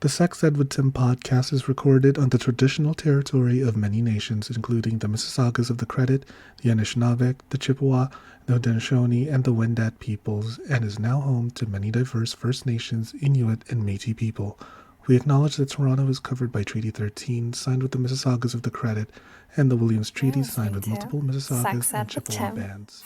The Sex Ed with Tim podcast is recorded on the traditional territory of many nations, including the Mississaugas of the Credit, the Anishinaabe, the Chippewa, the Haudenosaunee, and the Wendat peoples, and is now home to many diverse First Nations, Inuit, and Métis people. We acknowledge that Toronto is covered by Treaty 13, signed with the Mississaugas of the Credit, and the Williams Treaty, signed with multiple Mississaugas Sex and Ed with Chippewa Tim. bands.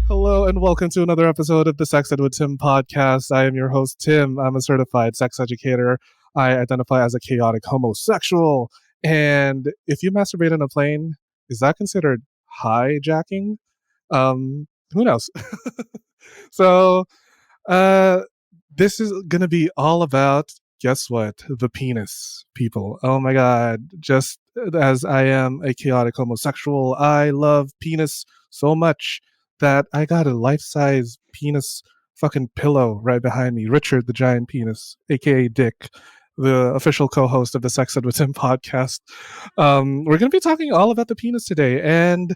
Hello and welcome to another episode of the Sex Ed with Tim podcast. I am your host, Tim. I'm a certified sex educator. I identify as a chaotic homosexual. And if you masturbate on a plane, is that considered hijacking? Who knows? So, this is going to be all about, guess what? The penis, people. Oh my God. Just as I am a chaotic homosexual, I love penis so much that I got a life-size penis fucking pillow right behind me. Richard, the giant penis, aka Dick, the official co-host of the Sex Ed with Him podcast. We're going to be talking all about the penis today, and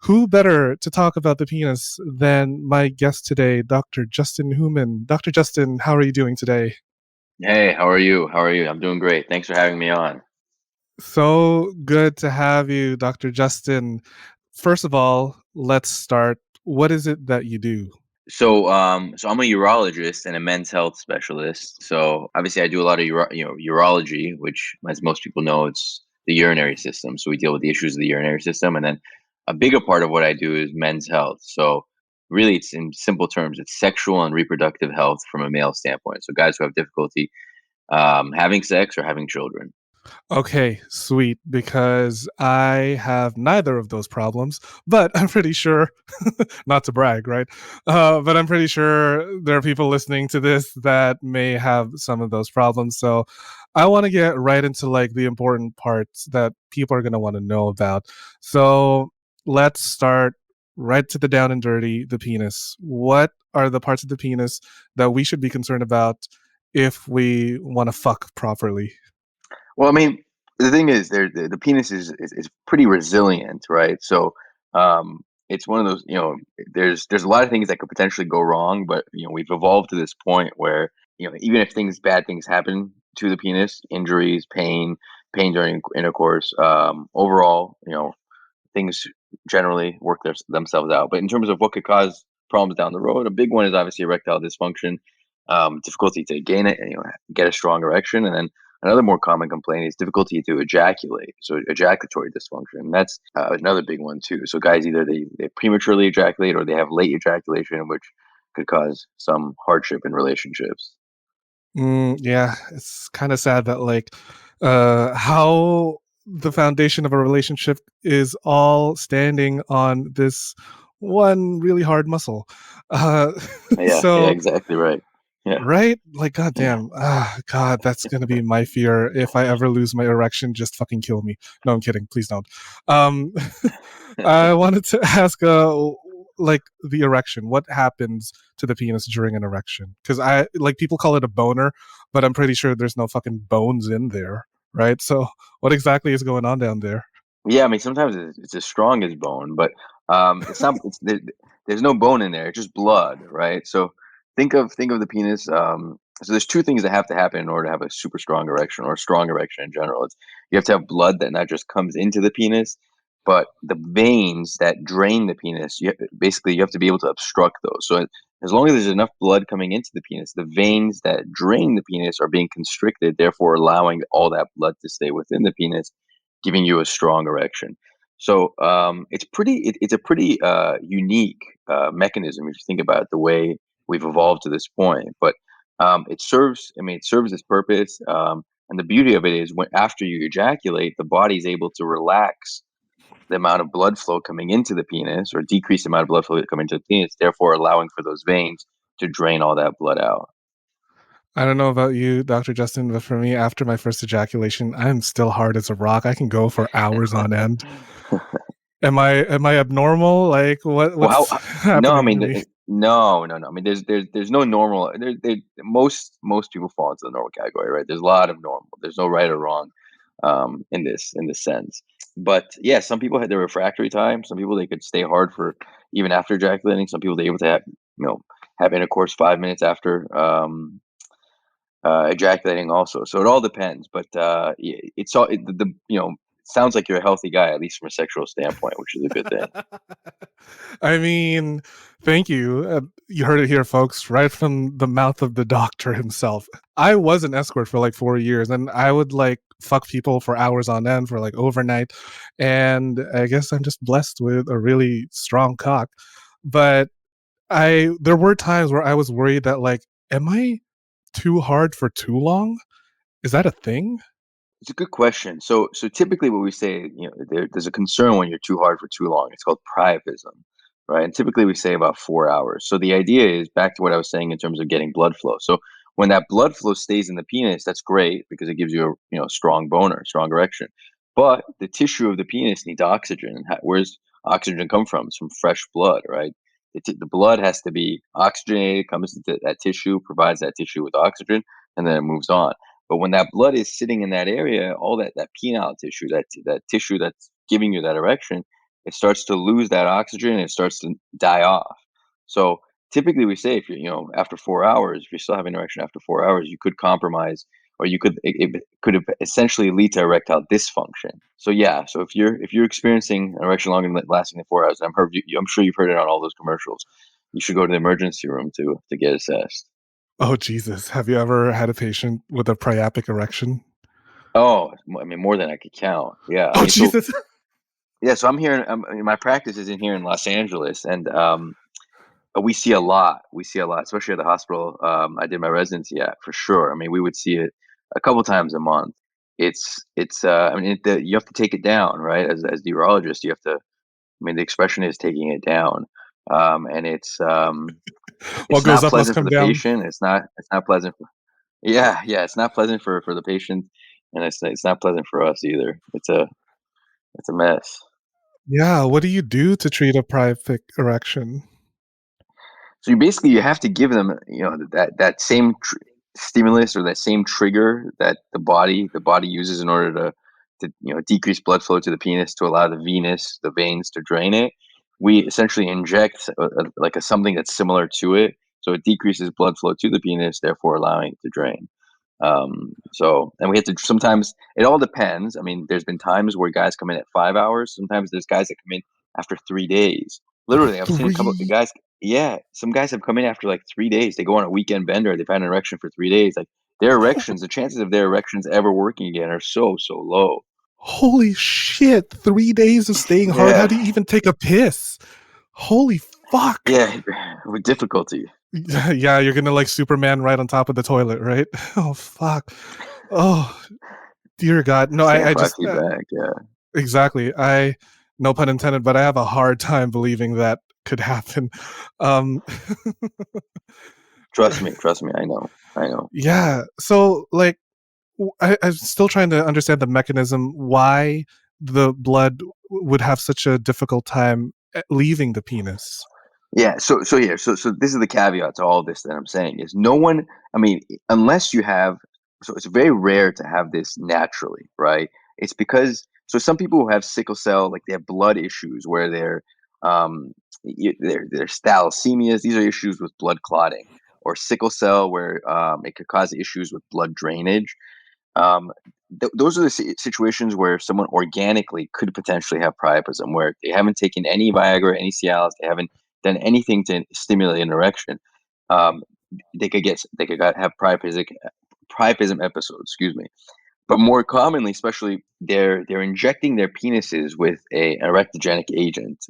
who better to talk about the penis than my guest today, Dr. Justin Houman. Dr. Justin, how are you doing today? Hey, how are you? How are you? I'm doing great. Thanks for having me on. So good to have you, Dr. Justin. First of all, let's start. What is it that you do? So I'm a urologist and a men's health specialist. So obviously, I do a lot of urology, which, as most people know, it's the urinary system. So we deal with the issues of the urinary system, and then a bigger part of what I do is men's health. So really, it's in simple terms, it's sexual and reproductive health from a male standpoint. So guys who have difficulty having sex or having children. Okay, sweet, because I have neither of those problems, but I'm pretty sure, not to brag, right? But I'm pretty sure there are people listening to this that may have some of those problems. So I want to get right into like the important parts that people are going to want to know about. So let's start right to the down and dirty, the penis. What are the parts of the penis that we should be concerned about if we want to fuck properly? Well, I mean, the thing is, the penis is pretty resilient, right? So, it's one of those, there's a lot of things that could potentially go wrong, but we've evolved to this point where even if bad things happen to the penis, injuries, pain during intercourse, overall, things generally work themselves out. But in terms of what could cause problems down the road, a big one is obviously erectile dysfunction, difficulty to gain it, and get a strong erection, and then another more common complaint is difficulty to ejaculate, so ejaculatory dysfunction. That's another big one too. So guys either they prematurely ejaculate or they have late ejaculation, which could cause some hardship in relationships. Yeah, it's kind of sad that like how the foundation of a relationship is all standing on this one really hard muscle. Uh, Yeah, so exactly right. Yeah, right, like yeah. goddamn, God, that's gonna be my fear if I ever lose my erection. Just fucking kill me. No, I'm kidding. Please don't. Um, I wanted to ask, like the erection. What happens to the penis during an erection? Because I like people call it a boner, but I'm pretty sure there's no fucking bones in there, right? So, what exactly is going on down there? Yeah, I mean, sometimes it's as strong as bone, but it's not. There's no bone in there; it's just blood, right? So think of the penis. So there's two things that have to happen in order to have a super strong erection or a strong erection in general. It's you have to have blood that not just comes into the penis, but the veins that drain the penis. Basically you have to be able to obstruct those. So as long as there's enough blood coming into the penis, the veins that drain the penis are being constricted, therefore allowing all that blood to stay within the penis, giving you a strong erection. So it's a pretty unique mechanism if you think about the way we've evolved to this point. But it serves its purpose. And the beauty of it is when after you ejaculate, the body's able to relax the amount of blood flow coming into the penis or decrease the amount of blood flow coming into the penis, therefore allowing for those veins to drain all that blood out. I don't know about you, Dr. Justin, but for me, after my first ejaculation, I'm still hard as a rock. I can go for hours on end. Am I abnormal? Like Well, what's no, I happening to mean, me? No, no, no. I mean, there's no normal. Most people fall into the normal category, right? There's a lot of normal. There's no right or wrong, in this sense. But yeah, some people had their refractory time. Some people they could stay hard for even after ejaculating. Some people they able to have intercourse 5 minutes after ejaculating also. So it all depends. But it's all sounds like you're a healthy guy, at least from a sexual standpoint, which is a good thing. I mean, thank you. You heard it here, folks, right from the mouth of the doctor himself. I was an escort for like 4 years, and I would like fuck people for hours on end for like overnight. And I guess I'm just blessed with a really strong cock. But there were times where I was worried that like, am I too hard for too long? Is that a thing? It's a good question. So typically, what we say, there's a concern when you're too hard for too long. It's called priapism, right? And typically, we say about 4 hours. So the idea is back to what I was saying in terms of getting blood flow. So when that blood flow stays in the penis, that's great because it gives you a strong boner, strong erection. But the tissue of the penis needs oxygen. And where's oxygen come from? It's from fresh blood, right? The blood has to be oxygenated, comes into that tissue, provides that tissue with oxygen, and then it moves on. But when that blood is sitting in that area, all that penile tissue, that tissue that's giving you that erection, it starts to lose that oxygen and it starts to die off. So typically, we say if after 4 hours, if you're still having erection after 4 hours, you could compromise, or it could have essentially lead to erectile dysfunction. So yeah, so if you're experiencing an erection longer than lasting than 4 hours, I'm sure you've heard it on all those commercials. You should go to the emergency room to get assessed. Oh Jesus! Have you ever had a patient with a priapic erection? Oh, I mean, more than I could count. Yeah, I Oh mean, so Jesus! yeah, so I'm here. I mean, my practice is in here in Los Angeles, and we see a lot. We see a lot, especially at the hospital I did my residency at, for sure. I mean, we would see it a couple times a month. It's. I mean, you have to take it down, right? As the urologist, you have to. I mean, the expression is taking it down, and What it's goes not up must pleasant for come the down. patient. It's not pleasant. Yeah, yeah, it's not pleasant for the patient, and it's not pleasant for us either. It's a mess. Yeah, what do you do to treat a priapic erection? So you have to give them, that same stimulus or that same trigger that the body uses in order to decrease blood flow to the penis to allow the veins to drain it. We essentially inject like something that's similar to it, so it decreases blood flow to the penis, therefore allowing it to drain. And we have to sometimes it all depends. I mean, there's been times where guys come in at 5 hours. Sometimes there's guys that come in after 3 days. Literally, I've seen a couple of 3. guys. Yeah, some guys have come in after like 3 days. They go on a weekend bender. They've had an erection for 3 days. Like their erections, the chances of their erections ever working again are so so low. Holy shit, 3 days of staying hard, how Yeah, do you even take a piss? Holy fuck. yeah, with difficulty. Yeah, you're gonna, like, Superman right on top of the toilet, right? Oh, fuck. Oh, dear God. No, I Stand just, proxy back. Yeah, exactly. No pun intended, but I have a hard time believing that could happen. Um, trust me. I know, I know. yeah, so, like, I'm still trying to understand the mechanism why the blood would have such a difficult time leaving the penis. Yeah, so this is the caveat to all this that I'm saying is no one, I mean, unless you have, so it's very rare to have this naturally, right? It's because, so some people who have sickle cell, like they have blood issues where um, they're thalassemias, these are issues with blood clotting, or sickle cell where it could cause issues with blood drainage. Um, those are the situations where someone organically could potentially have priapism, where they haven't taken any Viagra, any Cialis, they haven't done anything to stimulate an erection. Um, have priapism episodes. Excuse me. But more commonly, especially, they're injecting their penises with an erectogenic agent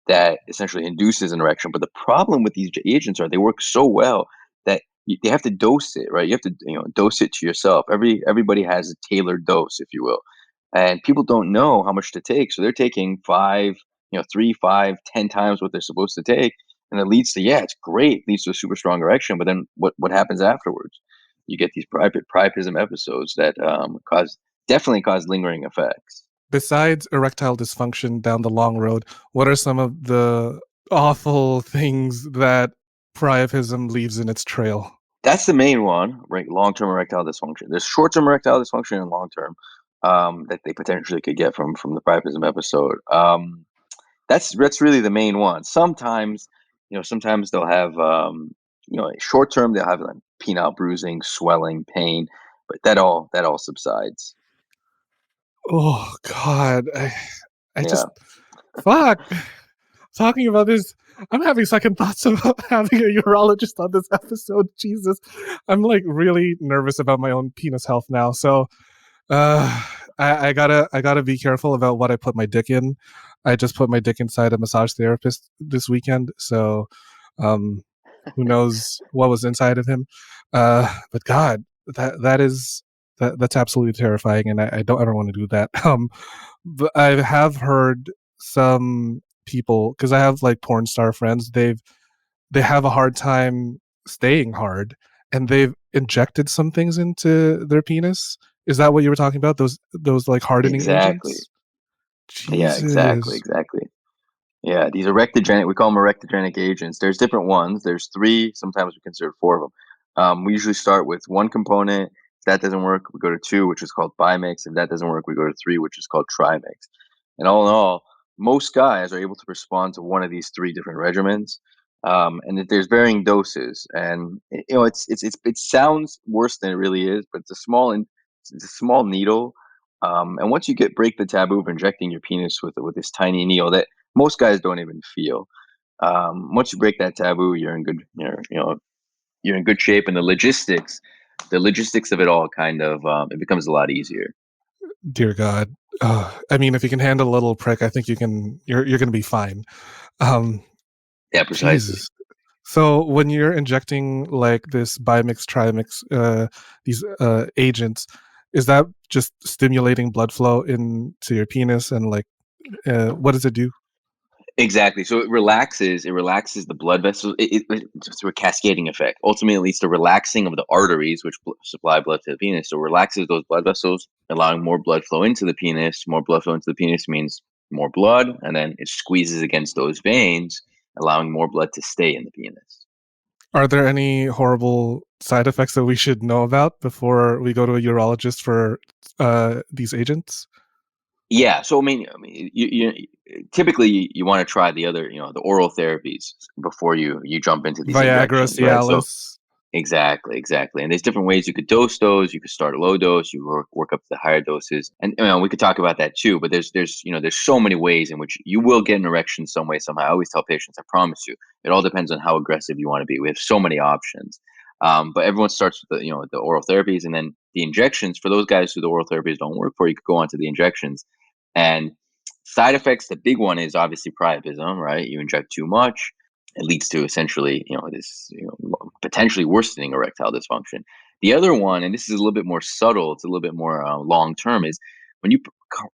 that essentially induces an erection. But the problem with these agents are they work so well that they have to dose it, right? You have to dose it to yourself. Everybody has a tailored dose, if you will, and people don't know how much to take, so they're taking 3, 5, 10 times what they're supposed to take, and it leads to, yeah, it's great, leads to a super strong erection, but then what happens afterwards? You get these priapism episodes that definitely cause lingering effects. Besides erectile dysfunction down the long road, what are some of the awful things that priapism leaves in its trail. That's the main one, right? Long-term erectile dysfunction. There's short-term erectile dysfunction and long-term that they potentially could get from the priapism episode. That's really the main one. Sometimes, sometimes they'll have, short term they'll have like penile bruising, swelling, pain, but that all subsides. Oh God, I Yeah. just fuck. Talking about this, I'm having second thoughts about having a urologist on this episode. Jesus, I'm like really nervous about my own penis health now. So Uh, I gotta be careful about what I put my dick in. I just put my dick inside a massage therapist this weekend, so um, who knows what was inside of him? But God, that's absolutely terrifying, and I don't ever want to do that. But I have heard some people, because I have like porn star friends. They have a hard time staying hard, and they've injected some things into their penis. Is that what you were talking about? Those like hardening Exactly. agents? Yeah, exactly, Jesus. exactly. Yeah, these erectogenic, we call them erectogenic agents. There's different ones. There's three, sometimes we consider four of them. We usually start with one component. If that doesn't work, we go to two, which is called bimix. If that doesn't work, we go to three, which is called trimix. And all in all, most guys are able to respond to one of these three different regimens. And that there's varying doses, and it sounds worse than it really is, but it's a small needle. And once you break the taboo of injecting your penis with this tiny needle that most guys don't even feel. Once you break that taboo, you're in good, you're in good shape, and the logistics of it all kind of it becomes a lot easier. Dear God. I mean, if you can handle a little prick, I think you're gonna be fine. Um, Yeah, precisely. Jesus. So when you're injecting like this bimix, trimix, these agents, is that just stimulating blood flow into your penis, and like what does it do? Exactly. So it relaxes the blood vessels. It's a cascading effect. Ultimately, it leads to relaxing of the arteries, which supply blood to the penis. So it relaxes those blood vessels, allowing more blood flow into the penis. More blood flow into the penis means more blood, and then it squeezes against those veins, allowing more blood to stay in the penis. Are there any horrible side effects that we should know about before we go to a urologist for these agents? Yeah, so I mean, typically you want to try the other, the oral therapies before you jump into these Viagra, injections, right? So Cialis. exactly, exactly. And there's different ways you could dose those. You could start low dose, you work up to the higher doses, and we could talk about that too. But there's so many ways in which you will get an erection some way somehow. I always tell patients, I promise you, it all depends on how aggressive you want to be. We have so many options. But everyone starts with the oral therapies, and then the injections. For those guys who the oral therapies don't work for, you could go on to the injections. And side effects, the big one is obviously priapism, right? You inject too much, it leads to essentially, this, potentially worsening erectile dysfunction. The other one, and this is a little bit more subtle, it's a little bit more long term, is when you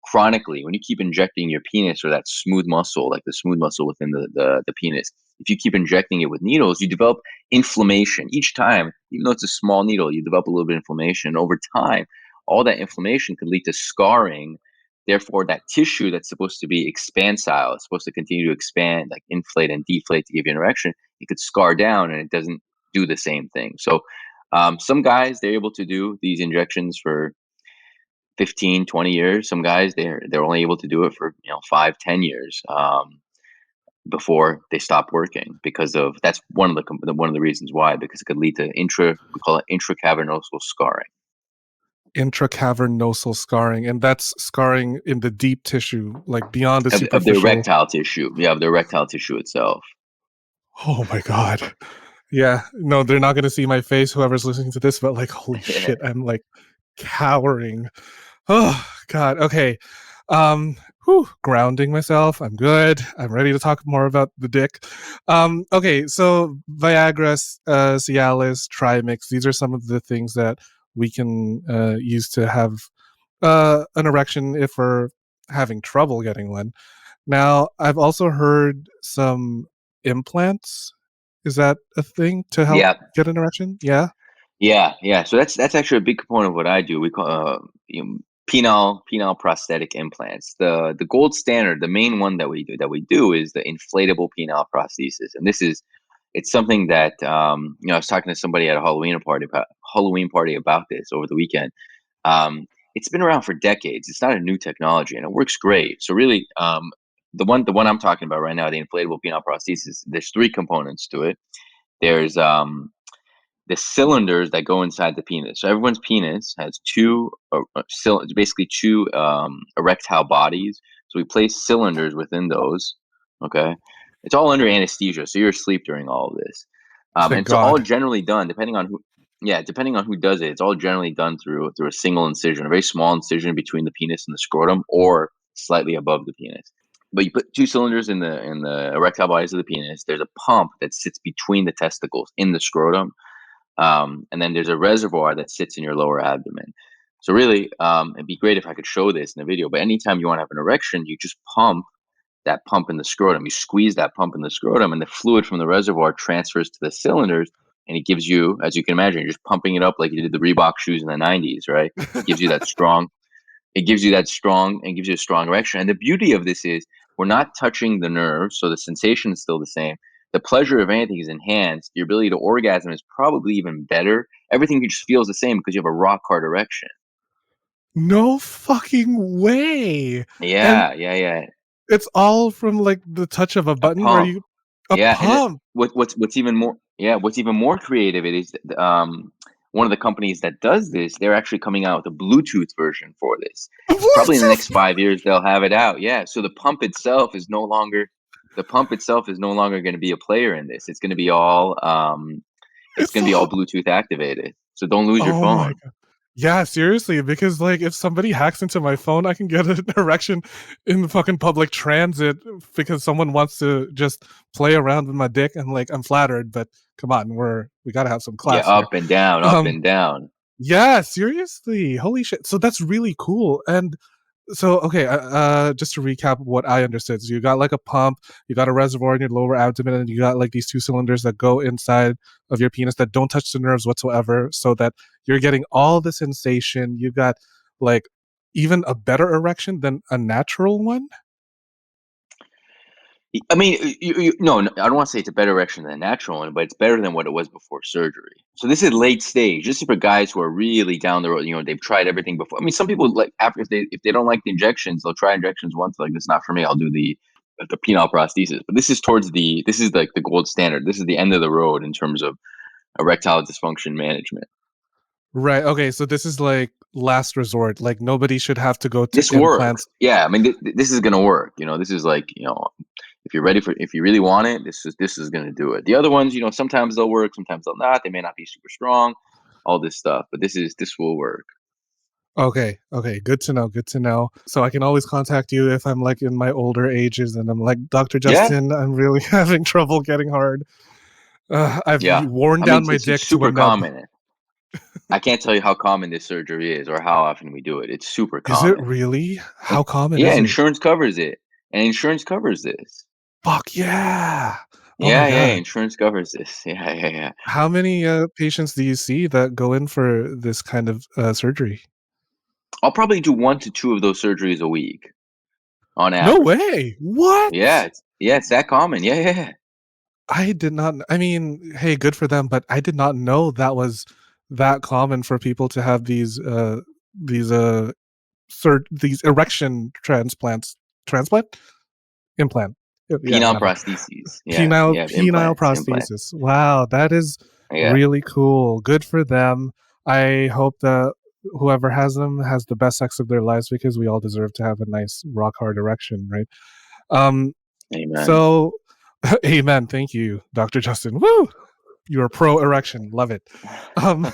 chronically, when you keep injecting your penis or that smooth muscle, like the smooth muscle within the penis, if you keep injecting it with needles, you develop inflammation each time. Even though it's a small needle, you develop a little bit of inflammation. Over time, all that inflammation can lead to scarring. Therefore, that tissue that's supposed to be expansile, it's supposed to continue to expand, like inflate and deflate to give you an erection, it could scar down and it doesn't do the same thing. So, some guys, they're able to do these injections for 15, 20 years. Some guys, they're only able to do it for 5, 10 years before they stop working, because of that's one of the reasons why, because it could lead to we call it intracavernosal scarring Intracavernosal scarring, and that's scarring in the deep tissue, like beyond the of the superficial. erectile tissue. Yeah, of the erectile tissue itself. Oh my God. Yeah, no, they're not going to see my face, whoever's listening to this, but like, holy shit, I'm like cowering. Oh God. Okay. Grounding myself. I'm good. I'm ready to talk more about the dick. Okay. So Viagra, Cialis, Trimix. These are some of the things that we can use to have an erection if we're having trouble getting one. Now, I've also heard some implants. Is that a thing to help Yeah, get an erection? Yeah. yeah, yeah. So that's actually a big component of what I do. We call penile prosthetic implants. The gold standard, the main one that we do is the inflatable penile prosthesis, and it's something that I was talking to somebody at a Halloween party about this over the weekend. It's been around for decades. It's not a new technology, and it works great. So really, the one I'm talking about right now, the inflatable penile prosthesis, there's three components to it. There's the cylinders that go inside the penis. So everyone's penis has basically two erectile bodies. So we place cylinders within those. Okay, it's all under anesthesia, so you're asleep during all of this. And Thank it's all God. generally done depending on who. Yeah, depending on who does it, it's all generally done through a single incision, a very small incision between the penis and the scrotum, or slightly above the penis. But you put two cylinders in the erectile bodies of the penis. There's a pump that sits between the testicles in the scrotum, and then there's a reservoir that sits in your lower abdomen. So really, it'd be great if I could show this in a video. But anytime you want to have an erection, you just pump that pump in the scrotum. You squeeze that pump in the scrotum, and the fluid from the reservoir transfers to the cylinders, and it gives you, as you can imagine, you're just pumping it up like you did the Reebok shoes in the '90s, right? It gives you that strong it gives you that strong and gives you a strong erection. And the beauty of this is we're not touching the nerves, so the sensation is still the same. The pleasure of anything is enhanced. Your ability to orgasm is probably even better. Everything just feels the same because you have a rock hard erection. No fucking way. And Yeah, yeah, yeah. it's all from like the touch of a A button where pump. you a Yeah, and pump. what's even more creative it is one of the companies that does this, they're actually coming out with a Bluetooth version for this. Probably in the next Bluetooth. 5 years they'll have it out. Yeah, so the pump itself is no longer going to be a player in this. It's It's going to be all all Bluetooth activated. So don't lose your oh my phone. god. Yeah, seriously, because like if somebody hacks into my phone, I can get an erection in the fucking public transit because someone wants to just play around with my dick and like I'm flattered, but come on, we gotta have some Yeah, class here. up Um and down. yeah, seriously. Holy shit. So that's really cool. And so okay, just to recap what I understood. So you got like a pump, you got a reservoir in your lower abdomen, and you got like these two cylinders that go inside of your penis that don't touch the nerves whatsoever, so that you're getting all the sensation. You got like even a better erection than a natural one. I mean, no, I don't want to say it's a better erection than a natural one, but it's better than what it was before surgery. So this is late stage. This is for guys who are really down the road. They've tried everything before. I mean, some people like after if they don't like the injections, they'll try injections once. Like this is not for me. I'll do the penile prosthesis. But this is like the gold standard. This is the end of the road in terms of erectile dysfunction management. Right. Okay. So this is like last resort. Like nobody should have to go to This works. implants. Yeah, I mean, this is gonna work. This is like if you really want it, this is gonna do it. The other ones, sometimes they'll work, sometimes they'll not. They may not be super strong, all this stuff, but this will work. Okay, okay, good to know, good to know. So I can always contact you if I'm like in my older ages and I'm like, Dr. Yeah, Justin, I'm really having trouble getting hard. I've yeah. worn I mean, down it's my it's dick to a super nub. common. I can't tell you how common this surgery is or how often we do it. It's super Is it common. really? And How common yeah, is it? insurance covers it, and insurance covers this. Fuck yeah. Oh my Yeah, yeah, God. insurance covers this. Yeah, yeah, yeah. How many patients do you see that go in for this kind of surgery? I'll probably do 1 to 2 of those surgeries a week on No average. way. What? It's that common. Yeah, yeah, yeah. I did not. I mean, hey, good for them, but I did not know that was that common for people to have these these erection transplants. Transplant? Implant. Yeah, Penile whatever. prostheses. Yeah, yeah, Penile implants. prosthesis. Wow, that is Yeah, really cool. Good for them. I hope that whoever has them has the best sex of their lives because we all deserve to have a nice rock hard erection, right? Um, amen. so amen. Thank you, Dr. Justin. Woo! You're pro erection. Love it. Um,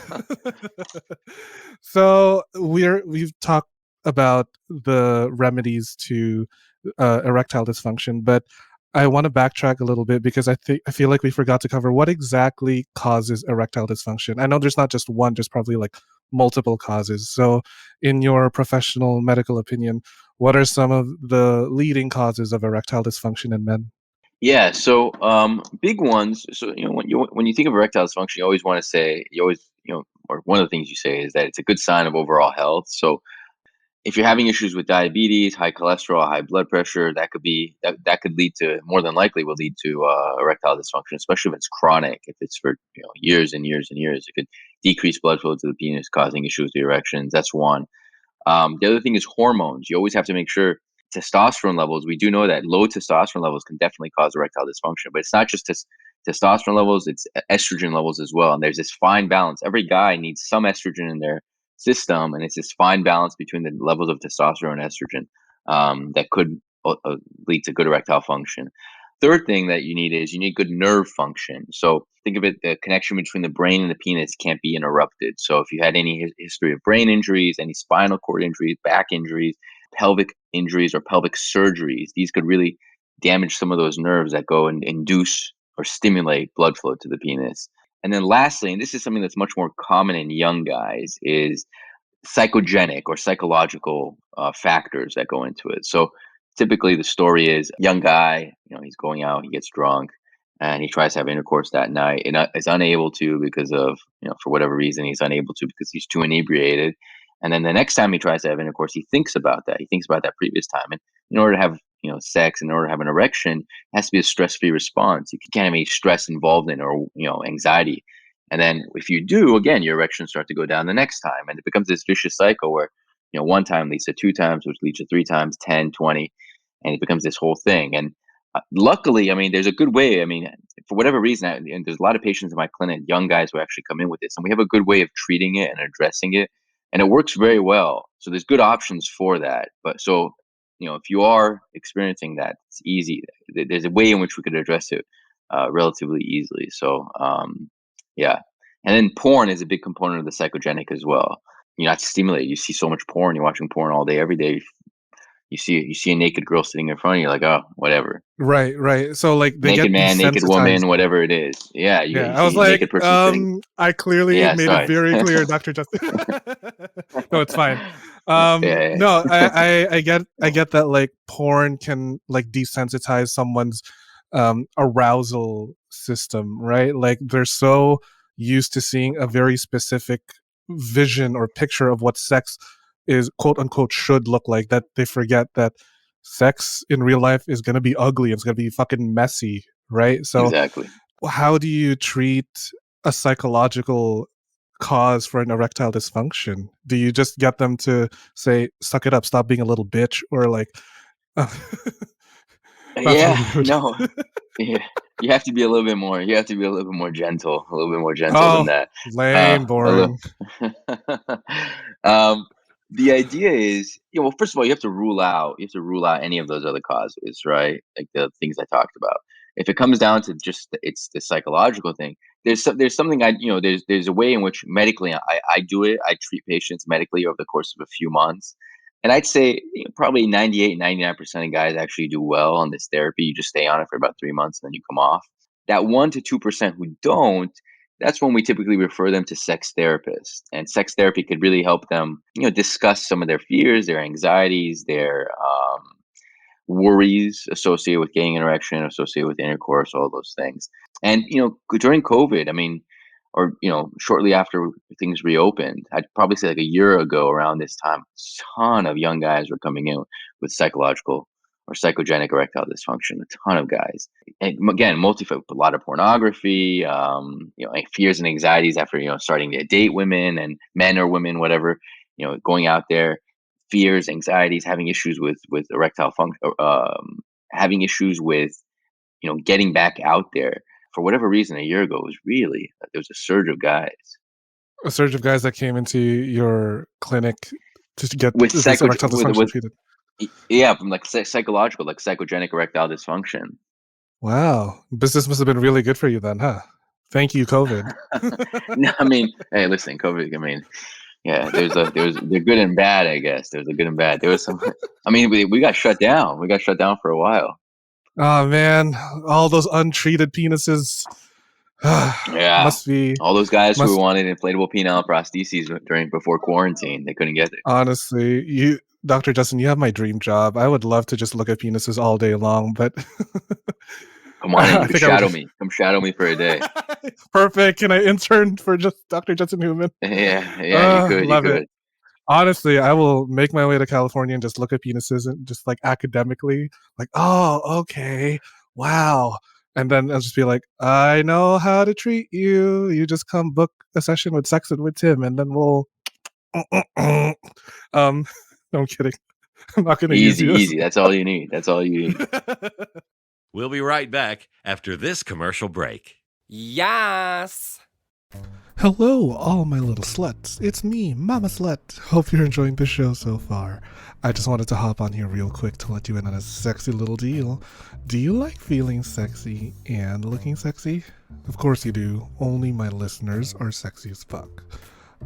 so we've talked about the remedies to erectile dysfunction, but I want to backtrack a little bit because I feel like we forgot to cover what exactly causes erectile dysfunction. I know there's not just one, there's probably like multiple causes. So, in your professional medical opinion, what are some of the leading causes of erectile dysfunction in men? Yeah, so big ones. So when you think of erectile dysfunction, you always or one of the things you say is that it's a good sign of overall health. So If you're having issues with diabetes, high cholesterol, high blood pressure, that could lead to, more than likely will lead to erectile dysfunction, especially if it's chronic. If it's for years and years and years, it could decrease blood flow to the penis, causing issues with the erections. That's one. The other thing is hormones. You always have to make sure testosterone levels. We do know that low testosterone levels can definitely cause erectile dysfunction, but it's not just testosterone levels; it's estrogen levels as well. And there's this fine balance. Every guy needs some estrogen in their system, and it's this fine balance between the levels of testosterone and estrogen that could lead to good erectile function. Third thing that you need is you need good nerve function. So think of it, the connection between the brain and the penis can't be interrupted. So if you had any history of brain injuries, any spinal cord injuries, back injuries, pelvic injuries, or pelvic surgeries, these could really damage some of those nerves that go and induce or stimulate blood flow to the penis. And then lastly, and this is something that's much more common in young guys, is psychogenic or psychological factors that go into it. So typically the story is young guy, he's going out, he gets drunk, and he tries to have intercourse that night and is unable to because of, for whatever reason, he's unable to because he's too inebriated. And then the next time he tries to have intercourse, he thinks about that. He thinks about that previous time. And in order to have, sex, in order to have an erection, it has to be a stress-free response. You can't have any stress involved in it or, anxiety. And then if you do, again, your erections start to go down the next time. And it becomes this vicious cycle where, one time leads to two times, which leads to three times, 10, 20, and it becomes this whole thing. And luckily, I mean, there's a good way. I mean, for whatever reason, and there's a lot of patients in my clinic, young guys who actually come in with this, and we have a good way of treating it and addressing it. And it works very well. So there's good options for that. But so, if you are experiencing that, it's easy. There's a way in which we could address it relatively easily. So, yeah. And then porn is a big component of the psychogenic as well. You have to stimulate. You see so much porn. You're watching porn all day, every day. You see a naked girl sitting in front of you, like, oh, whatever. Right, right. So like they Naked get man, naked desensitized. woman, whatever it is. Yeah, Yeah, you I was see a like, naked person sitting. I clearly Yeah, made it sorry. very clear, Dr. Justin. No, it's fine. Yeah, No, I get that like porn can like desensitize someone's arousal system, right? Like they're so used to seeing a very specific vision or picture of what sex is quote unquote should look like that they forget that sex in real life is going to be ugly, it's going to be fucking messy, right? So exactly. how do you treat a psychological cause for an erectile dysfunction? Do you just get them to say, "Suck it up, stop being a little bitch," or like, not to be Yeah, rude? no. Yeah. You have to be a little bit more. You have to be a little bit more gentle, a little bit more gentle than Oh, that. lame, A boring. little. um, the idea is, well, first of all, you have to rule out any of those other causes, right? Like the things I talked about. If it comes down to just it's the psychological thing, there's something there's a way in which medically I do it. I treat patients medically over the course of a few months. And I'd say probably 98, 99% of guys actually do well on this therapy. You just stay on it for about 3 months and then you come off. That 1 to 2% who don't, that's when we typically refer them to sex therapists. And sex therapy could really help them, discuss some of their fears, their anxieties, their worries associated with getting an erection, associated with intercourse, all those things. And during COVID, I mean, or shortly after things reopened, I'd probably say like a year ago around this time, a ton of young guys were coming in with psychological or psychogenic erectile dysfunction. A ton of guys, and again, a lot of pornography, like fears and anxieties after starting to date women and men or women, whatever, going out there, fears, anxieties, having issues with erectile function, having issues with getting back out there. For whatever reason, a year ago, it was really there was a surge of guys A surge of guys that came into your clinic to get with this psycho erectile dysfunction treated. yeah, from like psychological, like psychogenic erectile dysfunction. Wow, business must have been really good for you then, huh? Thank you, COVID. No, I mean, hey, listen, COVID. I mean, yeah, there's the good and bad, I guess. There's a good and bad. There was some. I mean, we got shut down. We got shut down for a while. Oh man, all those untreated penises Yeah, must be all those guys who must wanted inflatable penile prostheses before quarantine, they couldn't get it. honestly, you Dr. Justin, you have my dream job. I would love to just look at penises all day long, but Come on in. You I could think I would shadow just me. Come shadow me for a day. perfect. Can I intern for just Dr. Justin Houman? Yeah, yeah, you could, you Love it. could. Honestly, I will make my way to California and just look at penises and just like academically, like, oh, okay, wow. And then I'll just be like, I know how to treat you. You just come book a session with Sex Ed with Tim, and then we'll. No, I'm kidding. I'm not going to use Easy, you as. easy. That's all you need. That's all you need. We'll be right back after this commercial break. Yes. Hello, all my little sluts. It's me, Mama Slut. Hope you're enjoying the show so far. I just wanted to hop on here real quick to let you in on a sexy little deal. Do you like feeling sexy and looking sexy? Of course you do. Only my listeners are sexy as fuck.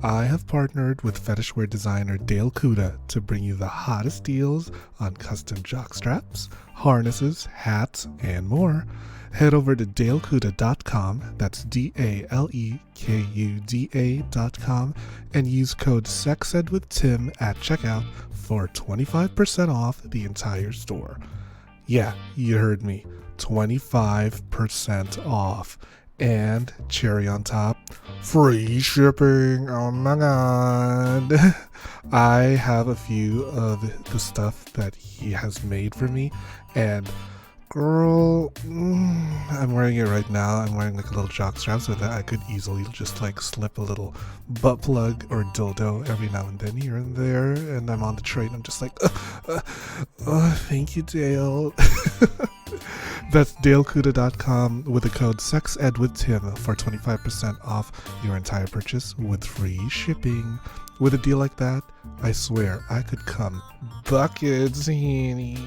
I have partnered with fetishwear designer Dale Kuda to bring you the hottest deals on custom jock straps, harnesses, hats, and more. Head over to dalekuda.com, that's DALEKUDA.com, and use code SEXEDWITHTIM at checkout for 25% off the entire store. Yeah, you heard me, 25% off. And cherry on top, free shipping. Oh my god. I have a few of the stuff that he has made for me, and girl, I'm wearing it right now. I'm wearing like a little jock strap so that I could easily just like slip a little butt plug or dildo every now and then here and there. And I'm on the train. I'm just like, thank you, Dale. That's dalekuda.com with the code SEXEDWITHTIM for 25% off your entire purchase with free shipping. With a deal like that, I swear I could come buckets, honey.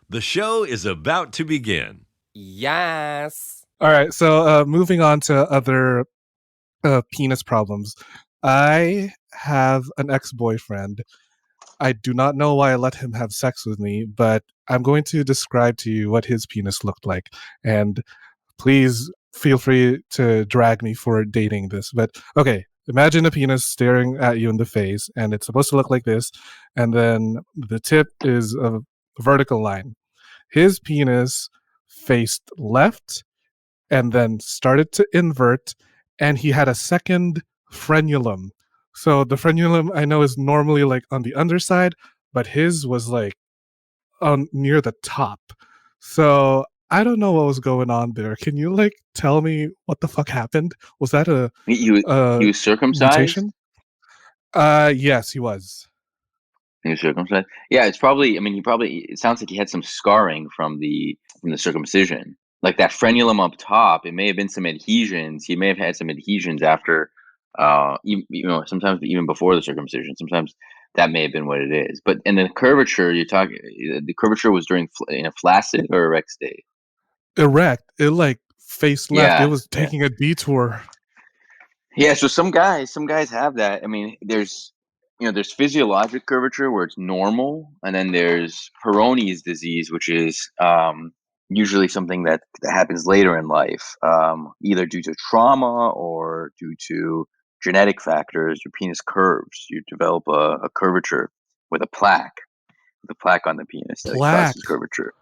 The show is about to begin. Yes. All right, so moving on to other penis problems. I have an ex-boyfriend. I do not know why I let him have sex with me, but I'm going to describe to you what his penis looked like. And please feel free to drag me for dating this. But okay, imagine a penis staring at you in the face, and it's supposed to look like this. And then the tip is a vertical line. His penis faced left and then started to invert, and he had a second frenulum. So the frenulum I know is normally like on the underside, but his was like on near the top. So I don't know what was going on there. Can you like tell me what the fuck happened? Was that He a was circumcised. mutation? Yes, he was. He was circumcised. Yeah, it's probably. I mean, he probably. It sounds like he had some scarring from the circumcision. Like that frenulum up top, it may have been some adhesions. He may have had some adhesions after, sometimes even before the circumcision. Sometimes that may have been what it is. But and the curvature you're talking, the curvature was during in a flaccid or erect state. Erect. It like face left. It Yeah, was yeah. taking a detour. Yeah, so some guys have that. I mean, there's physiologic curvature where it's normal, and then there's Peyronie's disease, which is usually something that happens later in life, either due to trauma or due to genetic factors. Your penis curves. You develop a curvature with a plaque on the penis that causes Plaque. curvature.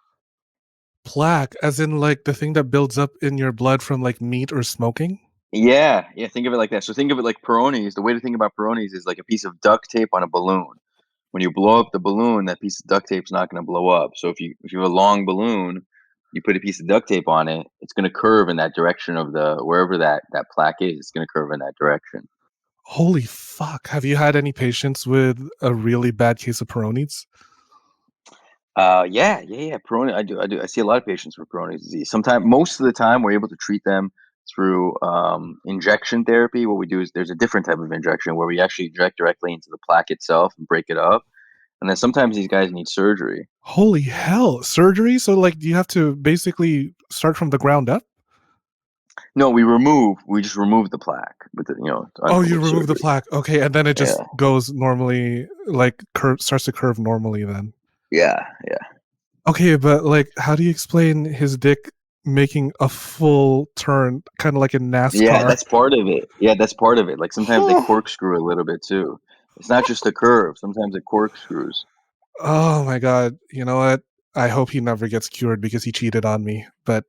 Plaque, as in like the thing that builds up in your blood from like meat or smoking? Yeah, yeah. Think of it like that. So think of it like Peyronie's. The way to think about Peyronie's is like a piece of duct tape on a balloon. When you blow up the balloon, that piece of duct tape's not going to blow up. So if you have a long balloon, you put a piece of duct tape on it, it's going to curve in that direction of the wherever that plaque is. It's going to curve in that direction. Holy fuck. Have you had any patients with a really bad case of Peyronie's? Yeah. Peyronie, I do. I see a lot of patients with Peyronie's disease. Sometimes, most of the time, we're able to treat them through injection therapy. What we do is there's a different type of injection where we actually inject directly into the plaque itself and break it up. And then sometimes these guys need surgery. Holy hell. Surgery? So like you have to basically start from the ground up? No, we just remove the plaque with Oh, you with remove the surgery. plaque. Okay, and then it just Yeah, goes normally, like starts to curve normally then. yeah. Okay, but like how do you explain his dick making a full turn, kind of like in Yeah, NASCAR? that's part of it. Yeah, that's part of it. Like sometimes they corkscrew a little bit too. It's not just a curve. Sometimes it corkscrews. Oh my god. You know what? I hope he never gets cured because he cheated on me. But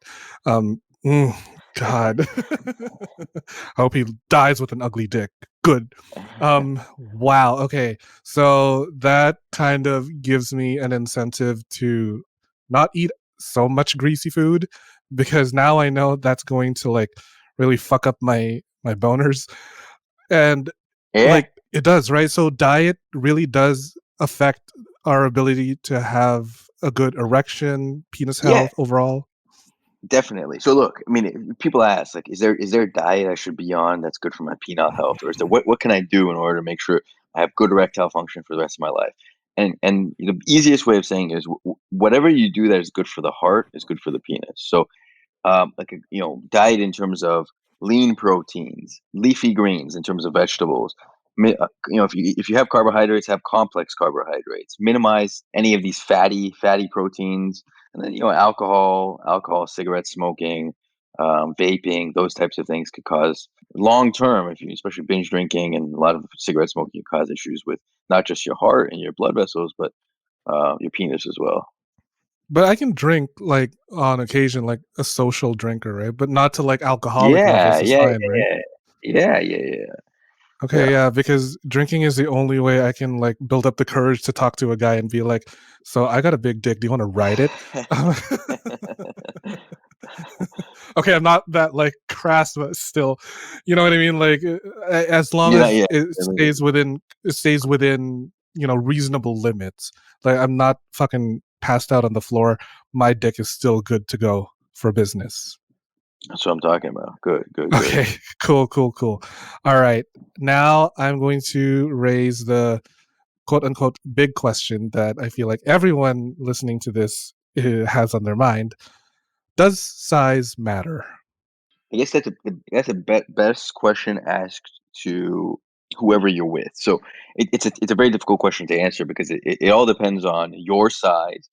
God. I hope he dies with an ugly dick. Good. Wow. Okay. So that kind of gives me an incentive to not eat so much greasy food, because now I know that's going to like really fuck up my boners. And Yeah, like it does, right? So diet really does affect our ability to have a good erection, penis yeah, health overall. definitely. So look, I mean, people ask like, is there a diet I should be on that's good for my penile health, or is there what can I do in order to make sure I have good erectile function for the rest of my life? And the easiest way of saying it is whatever you do that is good for the heart is good for the penis. So like a, diet in terms of lean proteins, leafy greens in terms of vegetables. If you have carbohydrates, have complex carbohydrates. Minimize any of these fatty proteins, and then alcohol, cigarette smoking, vaping. Those types of things could cause long term, if you especially binge drinking and a lot of cigarette smoking, can cause issues with not just your heart and your blood vessels, but your penis as well. But I can drink like on occasion, like a social drinker, right? But not to like alcoholic Yeah, levels is yeah, fine, right? yeah, yeah, yeah, yeah, yeah. Okay, yeah, because drinking is the only way I can like build up the courage to talk to a guy and be like, "So I got a big dick. Do you want to ride it?" Okay, I'm not that like crass, but still, you know what I mean. Like, as long You're not, as yeah. it stays within reasonable limits. Like, I'm not fucking passed out on the floor. My dick is still good to go for business. That's what I'm talking about. Good, good, good. Okay, cool, cool, cool. All right, now I'm going to raise the quote unquote big question that I feel like everyone listening to this has on their mind. Does size matter? I guess that's a best question asked to whoever you're with. So it's a very difficult question to answer because it all depends on your size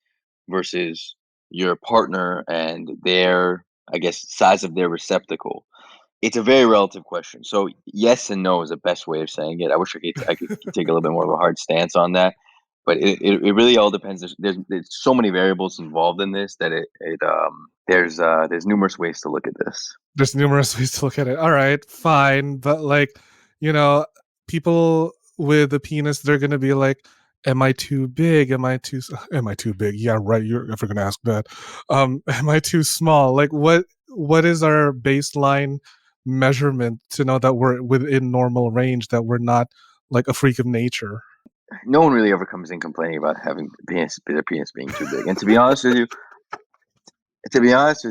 versus your partner and their, I guess, size of their receptacle. It's a very relative question. So yes and no is the best way of saying it. I wish I could take a little bit more of a hard stance on that, but it really all depends. There's so many variables involved in this that there's numerous ways to look at this. There's numerous ways to look at it. All right, fine, but like, you know, people with a penis, they're gonna be like, "Am I too big? Am I too big? Yeah, right. You're ever gonna ask that? Am I too small? Like, what is our baseline measurement to know that we're within normal range, that we're not like a freak of nature?" No one really ever comes in complaining about having their penis being too big. And to be honest with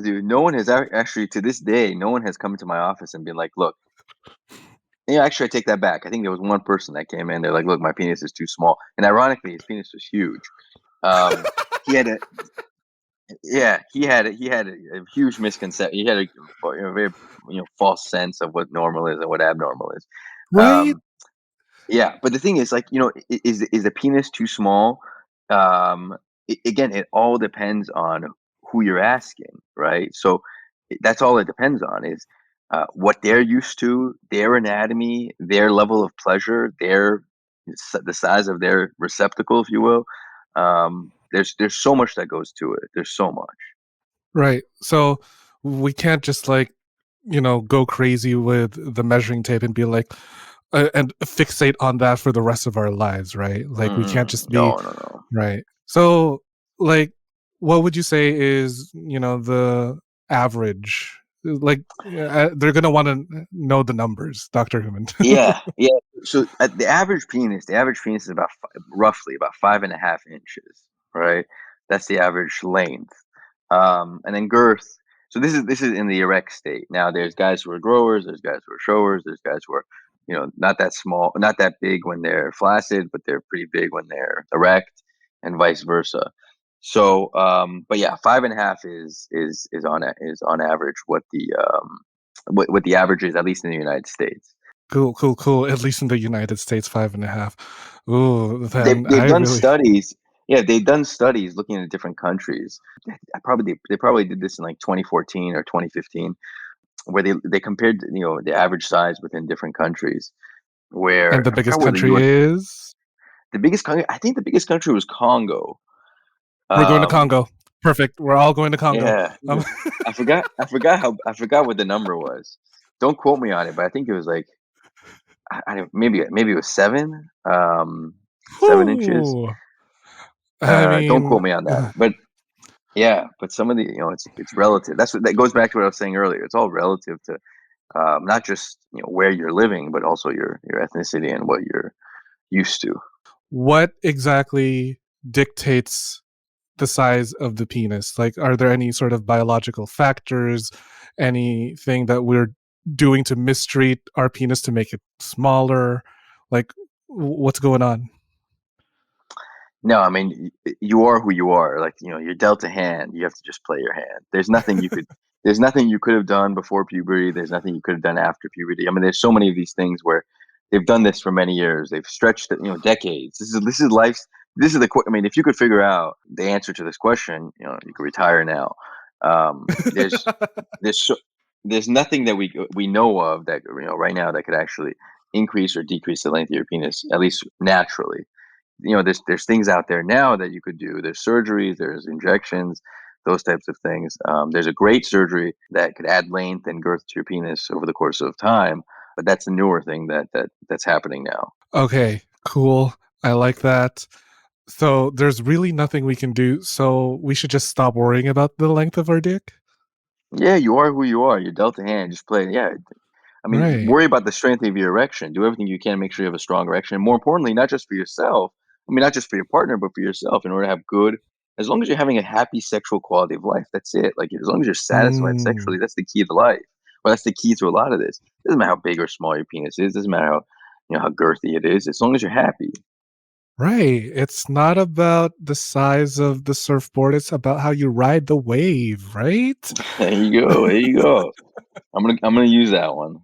you, no one has actually to this day, no one has come to my office and been like, "Look, actually, I take that back. I think there was one person that came in. They're like, "Look, my penis is too small," and ironically, his penis was huge. He had a yeah, he had a huge misconception. He had a very false sense of what normal is and what abnormal is. Right? Um, Yeah, but the thing is, like, is the penis too small? Again, it all depends on who you're asking, right? So that's all it depends on is what they're used to, their anatomy, their level of pleasure, the size of their receptacle, if you will. There's so much that goes to it. There's so much. Right. So we can't just like, go crazy with the measuring tape and be like, and fixate on that for the rest of our lives, right? Like we can't just be No, no, no. right. So, like, what would you say is, the average? Like, they're gonna want to know the numbers, Doctor Human. Yeah, yeah. So the average penis is roughly about 5.5 inches, right? That's the average length. And then girth. So this is in the erect state. Now there's guys who are growers, there's guys who are showers, there's guys who are, not that small, not that big when they're flaccid, but they're pretty big when they're erect, and vice versa. So, but yeah, 5.5 is on average what the average is, at least in the United States. Cool, cool, cool. At least in the United States, 5.5. Ooh, They've then they've I done really studies. Yeah, they've done studies looking at different countries. They probably did this in like 2014 or 2015, where they compared the average size within different countries. and Where the I forgot biggest where the country U.S. is. the biggest country. I think the biggest country was Congo. We're going to Um, Congo. Perfect. We're all going to Congo. Yeah, Um, I forgot what the number was. Don't quote me on it, but I think it was like maybe it was 7 inches. whew. I Don't mean, quote me on that, but yeah, but some of the it's relative. That goes back to what I was saying earlier. It's all relative to not just where you're living, but also your ethnicity and what you're used to. what exactly dictates the size of the penis? Like, are there any sort of biological factors, anything that we're doing to mistreat our penis to make it smaller? Like, what's going on? No, I mean you are who you are. Like you're dealt a hand. You have to just play your hand. There's nothing you could have done before puberty. There's nothing you could have done after puberty. I mean, there's so many of these things where they've done this for many years. They've stretched it, decades. This is life's. This is I mean, if you could figure out the answer to this question, you could retire now. There's there's so, there's nothing that we know of that right now that could actually increase or decrease the length of your penis, at least naturally. There's things out there now that you could do. There's surgeries, there's injections, those types of things. There's a great surgery that could add length and girth to your penis over the course of time, but that's a newer thing that's happening now. Okay, cool. I like that. So there's really nothing we can do. So we should just stop worrying about the length of our dick. Yeah, you are who you are. You're dealt a hand. Just play. Yeah, I mean, Right. worry about the strength of your erection. Do everything you can to make sure you have a strong erection. And more importantly, not just for yourself. I mean, not just for your partner, but for yourself. In order to have good, as long as you're having a happy sexual quality of life, that's it. Like as long as you're satisfied Mm, sexually, that's the key to life. Well, that's the key to a lot of this. Doesn't matter how big or small your penis is. Doesn't matter how girthy it is. As long as you're happy. right. It's not about the size of the surfboard. It's about how you ride the wave, right? There you go. There you go. I'm gonna use that one.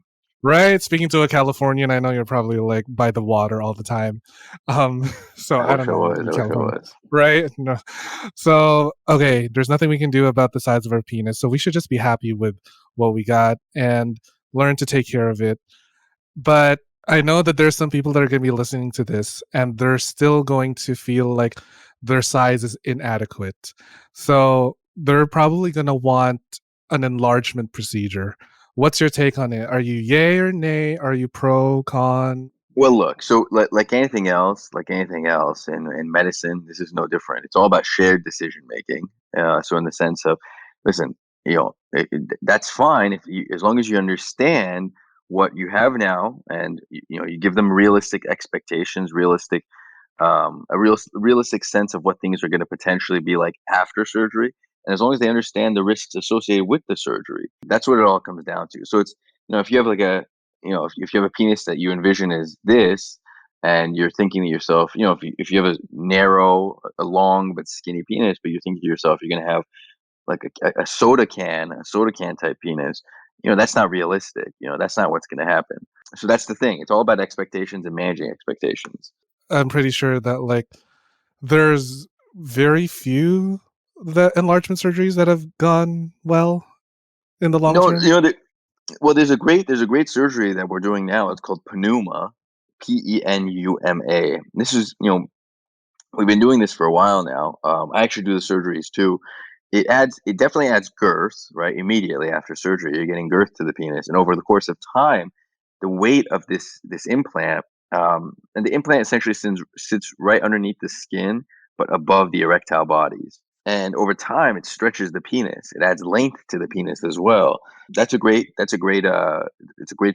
Right. Speaking to a Californian, I know you're probably like by the water all the time. Um, so I I don't wish I know was. in I wish I California. was. Right? No. So okay, there's nothing we can do about the size of our penis. So we should just be happy with what we got and learn to take care of it. But I know that there's some people that are going to be listening to this and they're still going to feel like their size is inadequate. So they're probably going to want an enlargement procedure. What's your take on it? Are you yay or nay? Are you pro, con? Well, look, so like anything else in medicine, this is no different. It's all about shared decision making. So in the sense of, listen, that's fine as long as you understand what you have now, and you give them realistic expectations, realistic sense of what things are going to potentially be like after surgery, and as long as they understand the risks associated with the surgery, that's what it all comes down to. So it's if you have like if you have a penis that you envision as this, and you're thinking to yourself, if you have a narrow, a long but skinny penis, but you're thinking to yourself you're going to have like a soda can type penis, that's not realistic. That's not what's going to happen. So that's the thing. It's all about expectations and managing expectations. I'm pretty sure that like there's very few the enlargement surgeries that have gone well in the long No, term. well, there's a great surgery that we're doing now. It's called Penuma, Penuma. This is we've been doing this for a while now. I actually do the surgeries too. It definitely adds girth, right? Immediately after surgery, you're getting girth to the penis, and over the course of time, the weight of this implant, and the implant essentially sits right underneath the skin, but above the erectile bodies. And over time, it stretches the penis. It adds length to the penis as well. It's a great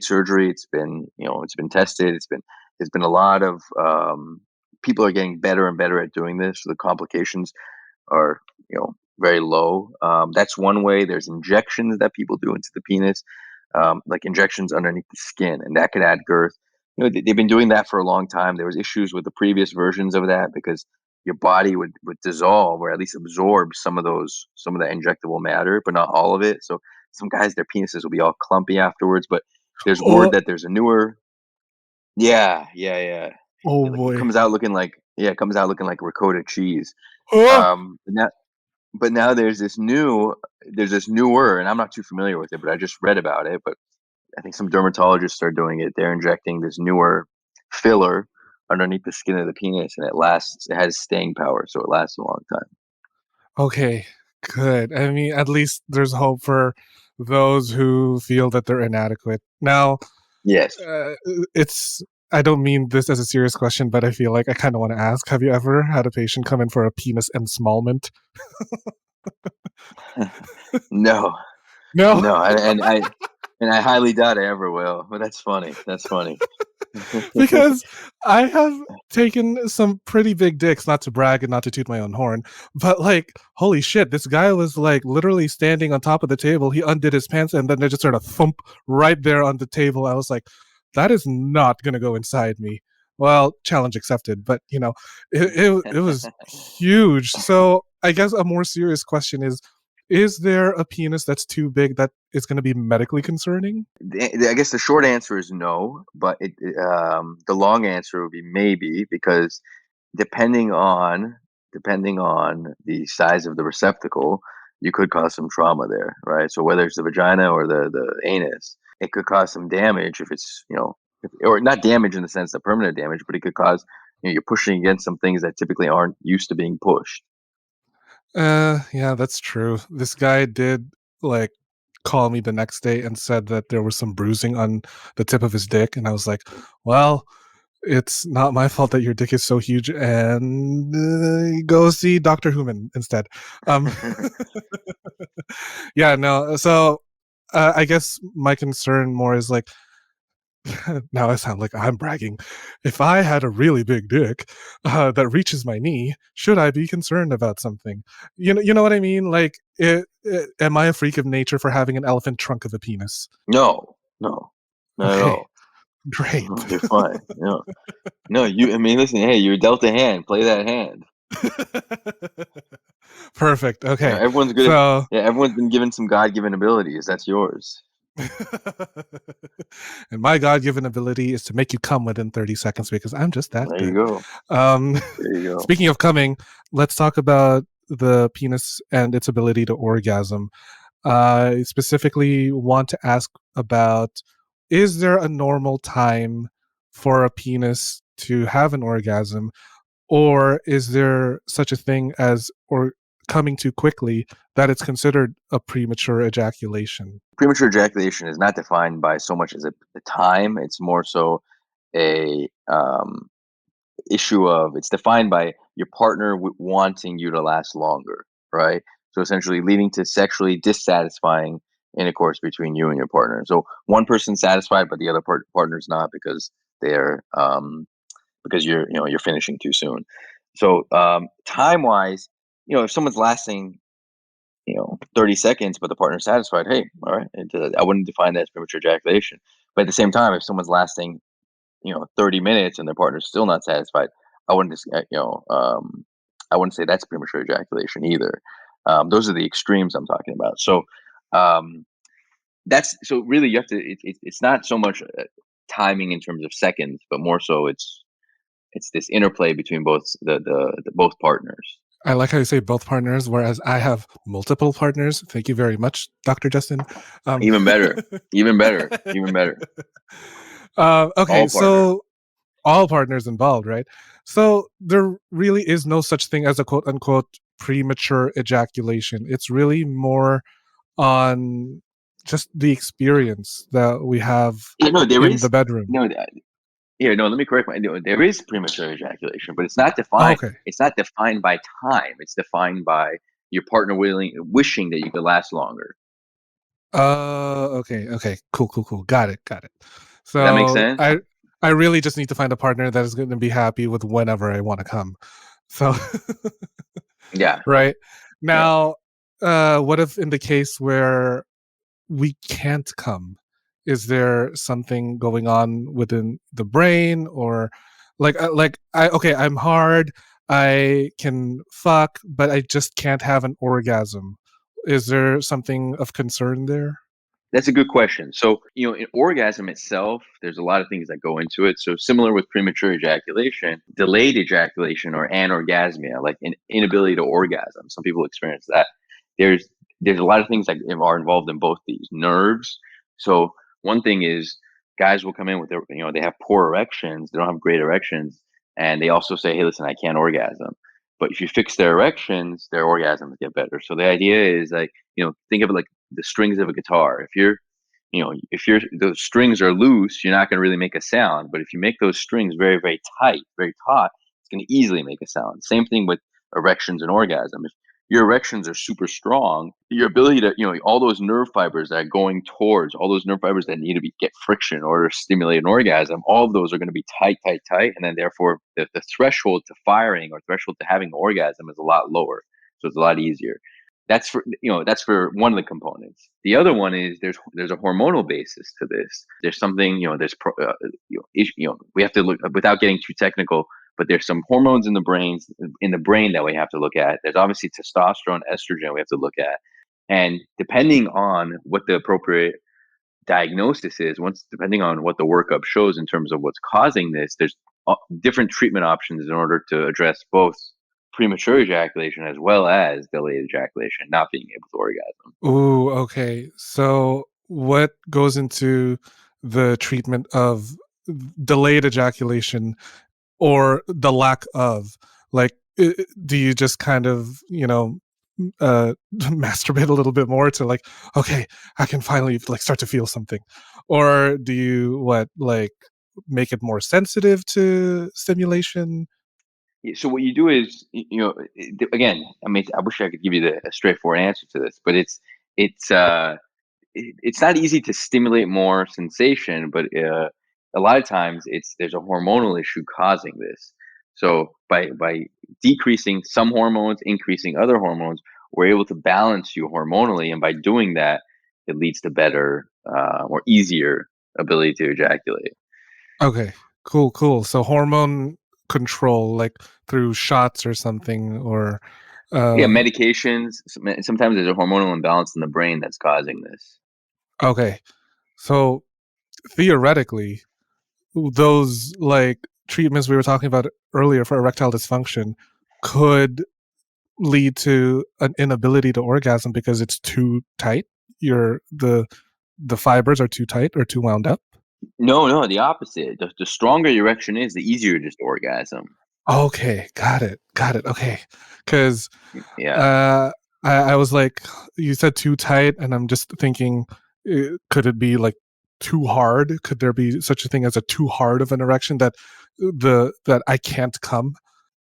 surgery. It's been tested. There's been a lot of people are getting better and better at doing this. So the complications are very low. That's one way. There's injections that people do into the penis, like injections underneath the skin, and that could add girth. They've been doing that for a long time. There was issues with the previous versions of that because your body would dissolve or at least absorb some of that injectable matter, but not all of it. So some guys, their penises will be all clumpy afterwards. But there's word Oh, that there's a newer. Yeah, yeah, yeah. oh It boy. comes out looking like, yeah, it comes out looking like ricotta cheese. Oh, But now there's this newer, and I'm not too familiar with it, but I just read about it. But I think some dermatologists are doing it. They're injecting this newer filler underneath the skin of the penis, and it has staying power, so it lasts a long time. okay. Good. I mean, at least there's hope for those who feel that they're inadequate. Now, Yes. uh, it's. I don't mean this as a serious question, but I feel like I kind of want to ask: have you ever had a patient come in for a penis ensmallment? No, No, no, and I highly doubt I ever will. But that's funny. That's funny. because I have taken some pretty big dicks, not to brag and not to toot my own horn, but like, holy shit, this guy was like literally standing on top of the table. He undid his pants and then they just sort of thump right there on the table. I was like, that is not going to go inside me. Well, challenge accepted, but it was huge. So I guess a more serious question is there a penis that's too big that is going to be medically concerning? I guess the short answer is no, but the long answer would be maybe, because depending on depending on the size of the receptacle, you could cause some trauma there, right? So whether it's the vagina or the anus, it could cause some damage if it's or not damage in the sense of permanent damage, but it could cause you're pushing against some things that typically aren't used to being pushed. Yeah, that's true. This guy did like call me the next day and said that there was some bruising on the tip of his dick, and I was like, "Well, it's not my fault that your dick is so huge, and go see Doctor Houman instead." Um, yeah, no. So I guess my concern more is like now I sound like I'm bragging. If I had a really big dick that reaches my knee, should I be concerned about something? You know what I mean? Like, am I a freak of nature for having an elephant trunk of a penis? No, no, not at Okay, all. great. You're fine. No, no. I mean, listen. Hey, you're dealt a hand. Play that hand. Perfect. Okay, Everyone's good at. so Yeah, everyone's been given some God-given abilities. That's yours. and my God-given ability is to make you come within 30 seconds because I'm just that There you good. go. Um, There you go. speaking of coming, let's talk about the penis and its ability to orgasm. I specifically want to ask about, is there a normal time for a penis to have an orgasm, or is there such a thing as or coming too quickly that it's considered a premature ejaculation? Premature ejaculation is not defined by so much as a time. It's more so a issue of it's defined by your partner wanting you to last longer, right? So essentially, leading to sexually dissatisfying intercourse between you and your partner. So one person's satisfied, but the other partner's not because they're because you're finishing too soon. So time wise, if someone's lasting 30 seconds, but the partner's satisfied, hey, all right, I wouldn't define that as premature ejaculation. But at the same time, if someone's lasting 30 minutes and their partner's still not satisfied, I wouldn't just, I wouldn't say that's premature ejaculation either. Those are the extremes I'm talking about. So um, that's so really you have to. It's not so much timing in terms of seconds, but more so it's this interplay between the both partners. I like how you say both partners, whereas I have multiple partners. Thank you very much, Dr. Justin. Um, Even better, even better, even better. okay, All partners. so all partners involved, right? So there really is no such thing as a quote unquote premature ejaculation. It's really more on just the experience that we have Yeah, no, there in the is bedroom. no. Yeah, no. Let me correct there is premature ejaculation, but Oh, okay. It's not defined by time. It's defined by your partner wishing that you could last longer. Okay, okay. Cool, cool, cool. Got it, got it. Does that make So sense? I really just need to find a partner that is going to be happy with whenever I want to come. So Yeah, right. yeah. Now, what if in the case where we can't come? Is there something going on within the brain, or like I okay, I'm hard, I can fuck, but I just can't have an orgasm. Is there something of concern there? That's a good question. So, in orgasm itself, there's a lot of things that go into it. So, similar with premature ejaculation, delayed ejaculation or anorgasmia, like an inability to orgasm. Some people experience that. There's there's a lot of things that are involved in both these nerves. So, one thing is guys will come in with they have poor erections, they don't have great erections, and they also say, "Hey, listen, I can't orgasm." But if you fix their erections, their orgasms get better. So the idea is like, think of it like the strings of a guitar. If those strings are loose, you're not going to really make a sound. But if you make those strings very, very tight, very taut, it's going to easily make a sound. Same thing with erections and orgasm. If your erections are super strong, your ability to, all those nerve fibers that are going towards, all those nerve fibers that need to get friction in order to stimulate an orgasm, all of those are going to be tight, tight, tight. And then therefore the threshold to firing or threshold to having an orgasm is a lot lower. So it's a lot easier. That's for one of the components. The other one is there's a hormonal basis to this. There's something, we have to look without getting too technical, but there's some hormones in the brain that we have to look at. There's obviously testosterone, estrogen we have to look at. And depending on what the appropriate diagnosis is, depending on what the workup shows in terms of what's causing this, there's different treatment options in order to address both premature ejaculation as well as delayed ejaculation, not being able to orgasm. Ooh, okay. So what goes into the treatment of delayed ejaculation or the lack of? Like, do you just kind of, masturbate a little bit more to like, okay, I can finally like start to feel something? Or do you make it more sensitive to stimulation? So what you do is, again, I mean, I wish I could give you a straightforward answer to this, but it's not easy to stimulate more sensation, but a lot of times there's a hormonal issue causing this. So by decreasing some hormones, increasing other hormones, we're able to balance you hormonally, and by doing that, it leads to better or easier ability to ejaculate. Okay, cool. So hormone control, like through shots or something, or Yeah, uh, medications. Sometimes there's a hormonal imbalance in the brain that's causing this. okay. So theoretically, those like treatments we were talking about earlier for erectile dysfunction could lead to an inability to orgasm because it's too tight. The fibers are too tight or too wound up. No, the opposite. The stronger your erection is, the easier it is to orgasm. Okay, got it. Okay, because Yeah. uh, I was like, you said too tight, and I'm just thinking, could it be like too hard? Could there be such a thing as a too hard of an erection that I can't come?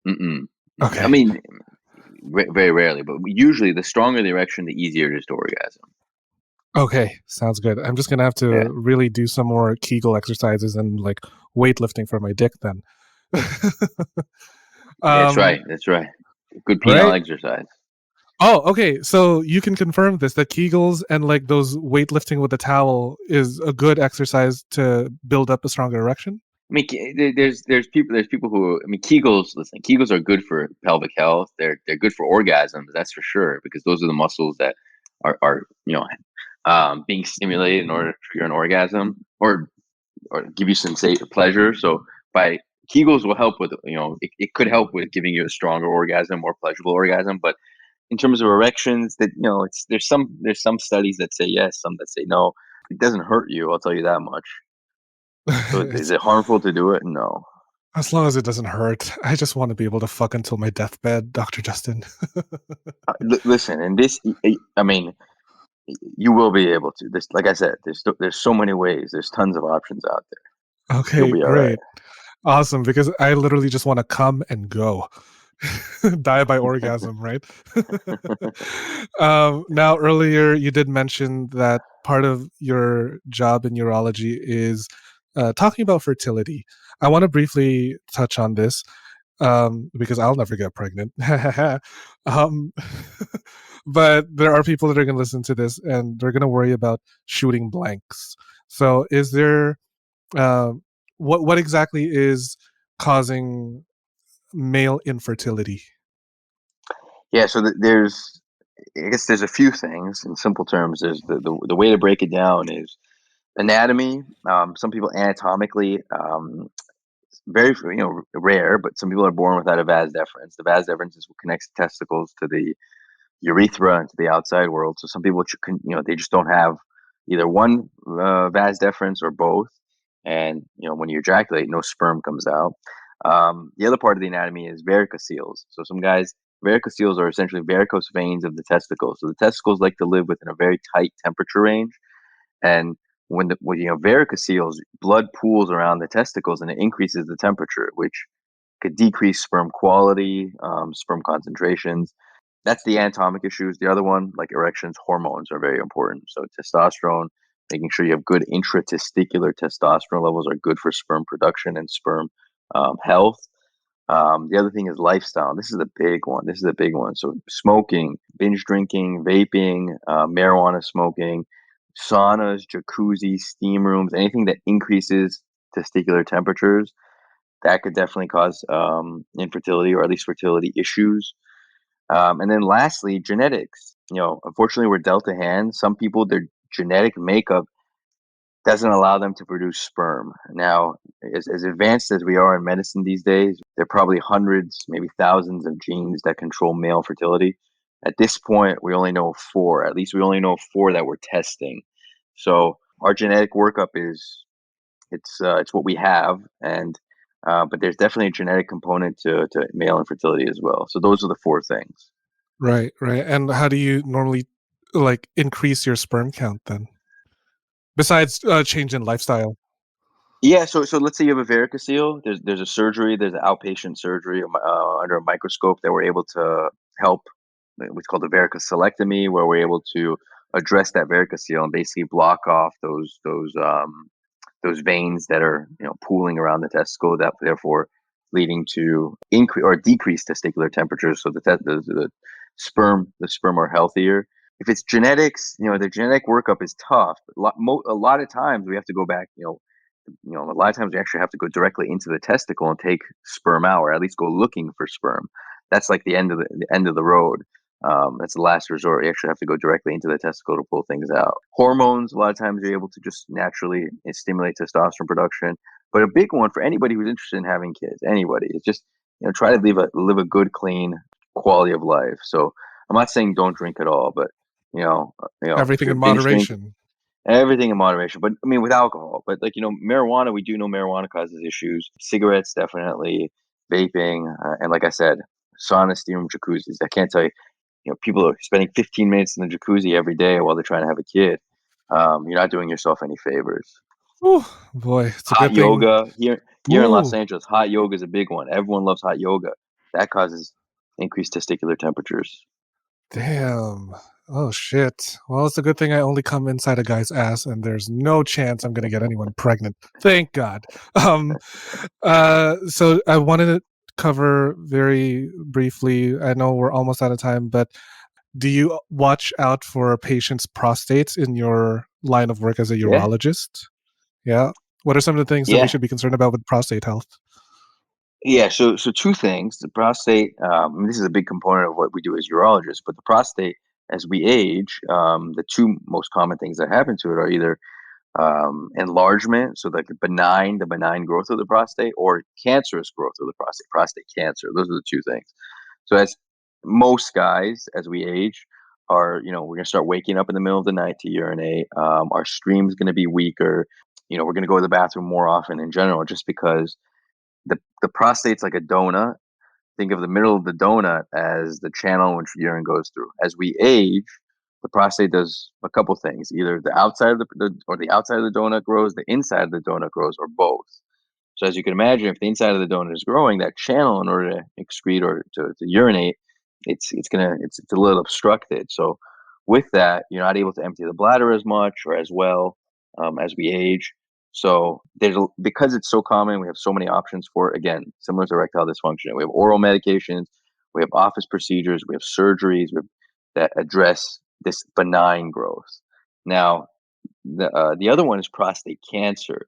Mm-mm. I Okay, mean, very rarely, but usually the stronger the erection, the easier it is to orgasm. okay, sounds good. I'm just gonna have Yeah, to really do some more Kegel exercises and like weightlifting for my dick then. that's um, right. That's right. Good penile right. exercise. Oh, okay. So you can confirm this that Kegels and like those weightlifting with a towel is a good exercise to build up a stronger erection. I mean, there's people who, I mean, Kegels. Listen, Kegels are good for pelvic health. They're good for orgasms. That's for sure, because those are the muscles that are being stimulated in order to trigger an orgasm or give you sensation pleasure. So by Kegels will help with, it could help with giving you a stronger orgasm, more pleasurable orgasm. But in terms of erections, that there's some studies that say yes, some that say no. It doesn't hurt you, I'll tell you that much. So is It's it harmful to do it? No. as long as it doesn't hurt. I just want to be able to fuck until my deathbed, Dr. Justin. Listen, and I mean, you will be able to. This, like I said, there's so many ways. There's tons of options out there. You'll Okay, be all right. great. Awesome, because I literally just want to come and go. Die by orgasm, right? Now, earlier you did mention that part of your job in urology is talking about fertility. I want to briefly touch on this because I'll never get pregnant. um, but there are people that are going to listen to this and they're going to worry about shooting blanks. So, is there uh, what exactly is causing male infertility? Yeah. So I guess there's a few things in simple terms. There's the way to break it down is anatomy. Some people anatomically, very rare, but some people are born without a vas deferens. The vas deferens is what connects the testicles to the urethra and to the outside world. So some people, they just don't have either one vas deferens or both. And when you ejaculate, no sperm comes out. The other part of the anatomy is varicoceles. So some guys, varicoceles are essentially varicose veins of the testicles. So the testicles like to live within a very tight temperature range, and when varicoceles, blood pools around the testicles and it increases the temperature, which could decrease sperm quality, sperm concentrations. That's the anatomic issues. The other one, like erections, hormones are very important. So testosterone, making sure you have good intratesticular testosterone levels are good for sperm production and sperm health. The other thing is lifestyle. This is a big one. This is a big one. So smoking, binge drinking, vaping, marijuana smoking, saunas, jacuzzi, steam rooms, anything that increases testicular temperatures, that could definitely cause infertility or at least fertility issues. And then lastly, genetics. Unfortunately, we're dealt a hand. Some people, their genetic makeup doesn't allow them to produce sperm. Now, as advanced as we are in medicine these days, there are probably hundreds, maybe thousands of genes that control male fertility. At this point, we only know four. At least we only know four that we're testing. So our genetic workup is it's what we have, and but there's definitely a genetic component to male infertility as well. So those are the four things. Right, right. And how do you normally like increase your sperm count then? Besides change in lifestyle. Yeah, so let's say you have a varicocele. There's a surgery. There's an outpatient surgery under a microscope that we're able to help. What's called a varicocelectomy, where we're able to address that varicocele and basically block off those veins that are pooling around the testicle, that therefore leading to increase or decreased testicular temperatures. So the sperm are healthier. If it's genetics, the genetic workup is tough. A lot of times we have to go back. A lot of times we actually have to go directly into the testicle and take sperm out, or at least go looking for sperm. That's like the end of the road. That's the last resort. You actually have to go directly into the testicle to pull things out. Hormones, a lot of times you're able to just naturally stimulate testosterone production. But a big one for anybody who's interested in having kids, anybody, is just try to live a good, clean quality of life. So I'm not saying don't drink at all, but if Everything you're in binge drink, moderation. everything in moderation. But I mean, with alcohol. But like marijuana, we do know marijuana causes issues. Cigarettes, definitely. Vaping, and like I said, sauna, steam room, jacuzzis. I can't tell you. People are spending 15 minutes in the jacuzzi every day while they're trying to have a kid. You're not doing yourself any favors. Ooh, boy, it's a Hot good thing. yoga here in Los Ooh, Angeles. Hot yoga is a big one. Everyone loves hot yoga. That causes increased testicular temperatures. damn. Oh shit. Well, it's a good thing I only come inside a guy's ass and there's no chance I'm gonna get anyone pregnant. Thank God. Um so I wanted to cover very briefly. I know we're almost out of time, but do you watch out for patients' prostates in your line of work as a Yeah, urologist? Yeah. What are some of the things that we yeah. should be concerned about with prostate health? Yeah, so two things. The prostate, this is a big component of what we do as urologists, but the prostate, as we age, the two most common things that happen to it are either enlargement, so like the benign growth of the prostate, or cancerous growth of the prostate cancer. Those are the two things. So as most guys, as we age, we're gonna start waking up in the middle of the night to urinate. Our stream's gonna be weaker. We're gonna go to the bathroom more often in general, just because the prostate's like a donut. Think of the middle of the donut as the channel in which urine goes through. As we age, the prostate does a couple things. Either the outside of the outside of the donut grows, the inside of the donut grows, or both. So as you can imagine, if the inside of the donut is growing, that channel, in order to excrete or to urinate, it's a little obstructed. So with that, you're not able to empty the bladder as much or as well as we age. So because it's so common, we have so many options for it. Again, similar to erectile dysfunction, we have oral medications, we have office procedures, we have surgeries that address this benign growth. Now, the other one is prostate cancer,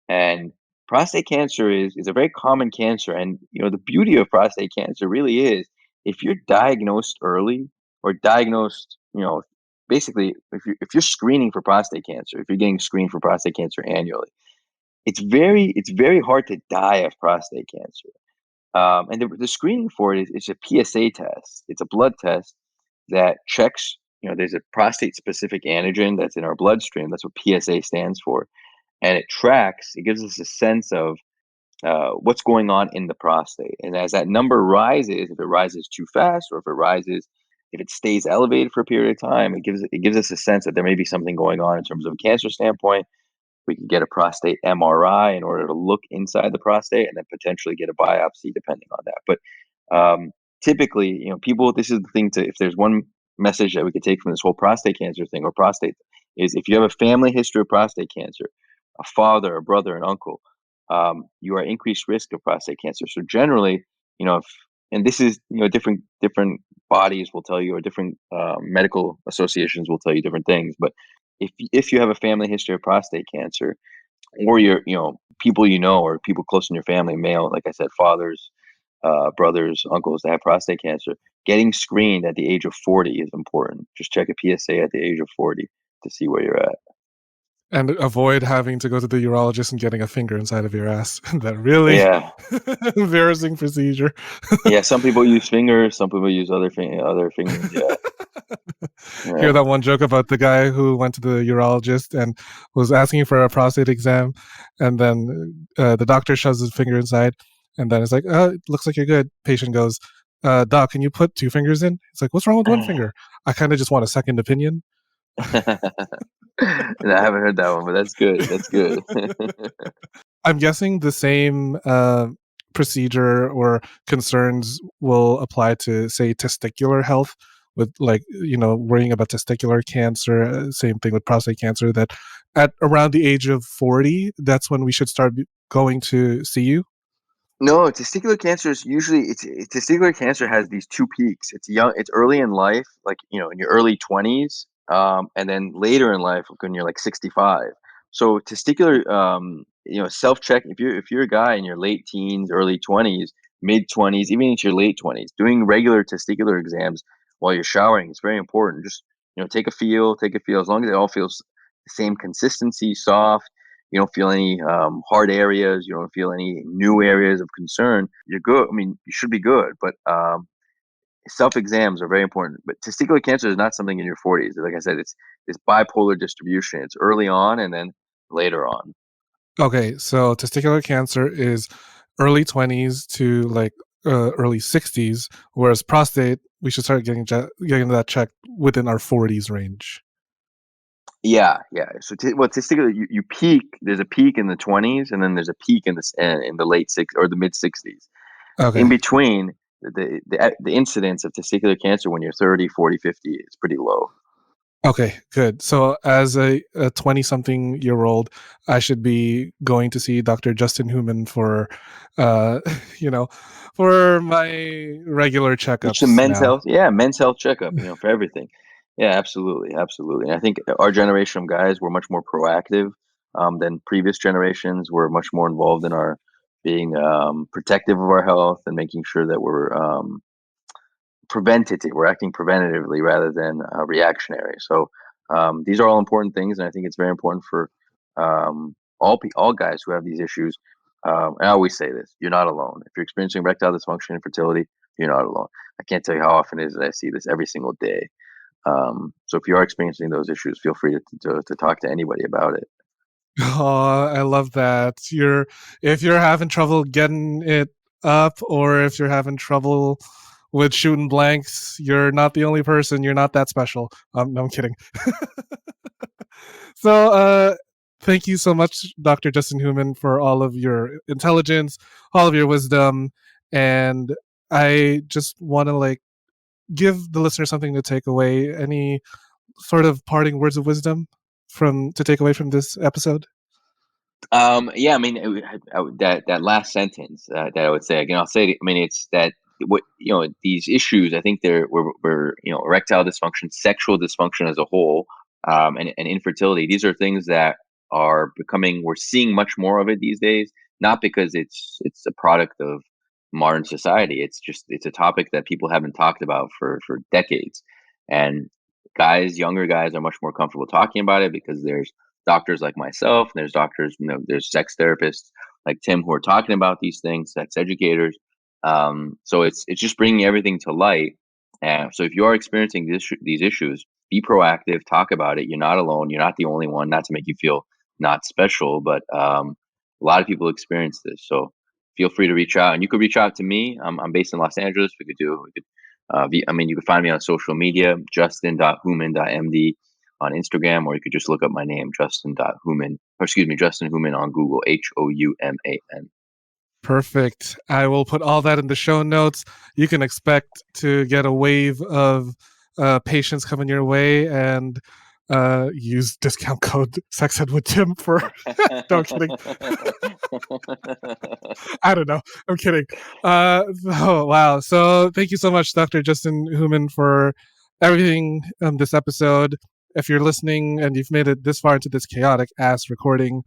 and prostate cancer is a very common cancer. And the beauty of prostate cancer really is, if you're diagnosed early, or diagnosed, basically, if you're screening for prostate cancer, if you're getting screened for prostate cancer annually, it's very hard to die of prostate cancer. And the screening for it is a PSA test. It's a blood test that checks. There's a prostate specific antigen that's in our bloodstream. That's what PSA stands for, and it gives us a sense of what's going on in the prostate. And as that number rises, if it rises too fast or if it stays elevated for a period of time, it gives us a sense that there may be something going on in terms of a cancer standpoint. We can get a prostate MRI in order to look inside the prostate and then potentially get a biopsy depending on that. But typically, people, this is the thing if there's one message that we could take from this whole prostate cancer thing or prostate is if you have a family history of prostate cancer, a father, a brother, an uncle, you are increased risk of prostate cancer. So generally, if and this is different bodies will tell you or different medical associations will tell you different things, but if you have a family history of prostate cancer, or people or people close in your family, male, like I said, fathers, brothers, uncles that have prostate cancer, getting screened at the age of 40 is important. Just check a PSA at the age of 40 to see where you're at. And avoid having to go to the urologist and getting a finger inside of your ass. That really Yeah, embarrassing procedure. yeah. Some people use fingers. Some people use other fingers. Yeah, Hear yeah. that one joke about the guy who went to the urologist and was asking for a prostate exam, and then the doctor shoves his finger inside, and then it's like, "Oh, it looks like you're good." Patient goes, "Doc, can you put two fingers in?" It's like, "What's wrong with one finger?" I kind of just want a second opinion. No, I haven't heard that one, but that's good. That's good. I'm guessing the same procedure or concerns will apply to, say, testicular health, with worrying about testicular cancer. Same thing with prostate cancer. That at around the age of 40, that's when we should start going to see you. No, testicular cancer is usually testicular cancer has these two peaks. It's early in life, like in your early 20s, and then later in life when you're like 65. So testicular, self check if you're a guy in your late teens, early 20s, mid 20s, even into your late 20s, doing regular testicular exams while you're showering is very important. Just take a feel. As long as it all feels the same consistency, soft, you don't feel any hard areas, you don't feel any new areas of concern, you're good. I mean, you should be good, but self exams are very important. But testicular cancer is not something in your 40s. Like I said, it's bipolar distribution. It's early on and then later on. Okay, so testicular cancer is early 20s to like early 60s, whereas prostate we should start getting that checked within our 40s range. Yeah, yeah. So, testicular, you peak. There's a peak in the 20s, and then there's a peak in the late six or the mid 60s. In Okay. between, the incidence of testicular cancer when you're 30, 40, 50 is pretty low. Okay, good. So as a 20-something-year-old, I should be going to see Dr. Justin Houman for, uh, you know, for my regular It's a checkups men's now. health, yeah, men's health checkup, for everything. Yeah, absolutely, absolutely. And I think our generation of guys were much more proactive than previous generations. We're much more involved in our being protective of our health and making sure that we're preventative. We're acting preventatively rather than reactionary. So these are all important things, and I think it's very important for all guys who have these issues. I always say this: you're not alone. If you're experiencing erectile dysfunction, infertility, you're not alone. I can't tell you how often it is that I see this every single day. So if you are experiencing those issues, feel free to talk to anybody about it. Oh, I love that. If you're having trouble getting it up, or if you're having trouble with shooting blanks, you're not the only person. You're not that special. No, I'm kidding. So, thank you so much, Dr. Justin Houman, for all of your intelligence, all of your wisdom, and I just want to give the listener something to take away. Any sort of parting words of wisdom to take away from this episode? Yeah, I mean, that last sentence that I would say again, I'll say it. I mean, it's that what these issues. I think we're erectile dysfunction, sexual dysfunction as a whole, and infertility. These are things that are becoming. We're seeing much more of it these days. Not because it's a product of modern society. It's a topic that people haven't talked about for decades, and younger guys are much more comfortable talking about it because there's doctors like myself, and there's doctors, there's sex therapists like Tim who are talking about these things, sex educators. So it's just bringing everything to light. And so if you are experiencing these issues, be proactive, talk about it. You're not alone. You're not the only one. Not to make you feel not special, but a lot of people experience this. So feel free to reach out, and you could reach out to me. I'm based in Los Angeles. You could find me on social media, justin.houman.md on Instagram, or you could just look up my name, Justin Houman on Google, Houman. Perfect. I will put all that in the show notes. You can expect to get a wave of patients coming your way, and use discount code SexEdWithTim for. No, I'm kidding. I don't know. I'm kidding. Oh, wow. So thank you so much, Dr. Justin Houman, for everything this episode. If you're listening and you've made it this far into this chaotic ass recording,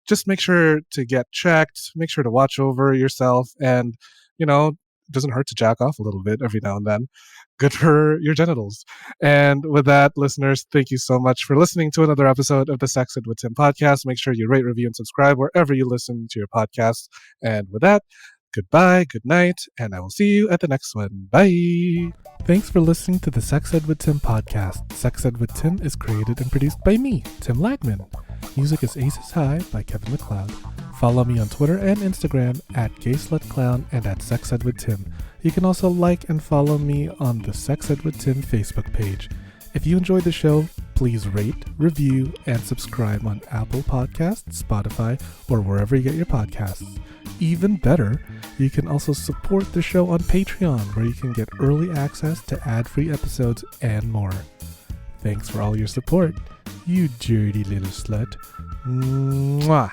just make sure to get checked, make sure to watch over yourself, and, it doesn't hurt to jack off a little bit every now and then. Good for your genitals. And with that, listeners, thank you so much for listening to another episode of the Sex Ed with Tim podcast. Make sure you rate, review, and subscribe wherever you listen to your podcasts. And with that, goodbye, good night, and I will see you at the next one. Bye. Thanks for listening to the Sex Ed with Tim podcast. Sex Ed with Tim is created and produced by me, Tim Lagman. Music is Aces High by Kevin MacLeod. Follow me on Twitter and Instagram at GaySlutClown and at Sex Ed with Tim. You can also like and follow me on the Sex Ed with Tim Facebook page. If you enjoyed the show, please rate, review, and subscribe on Apple Podcasts, Spotify, or wherever you get your podcasts. Even better, you can also support the show on Patreon, where you can get early access to ad-free episodes and more. Thanks for all your support, you dirty little slut. Mwah.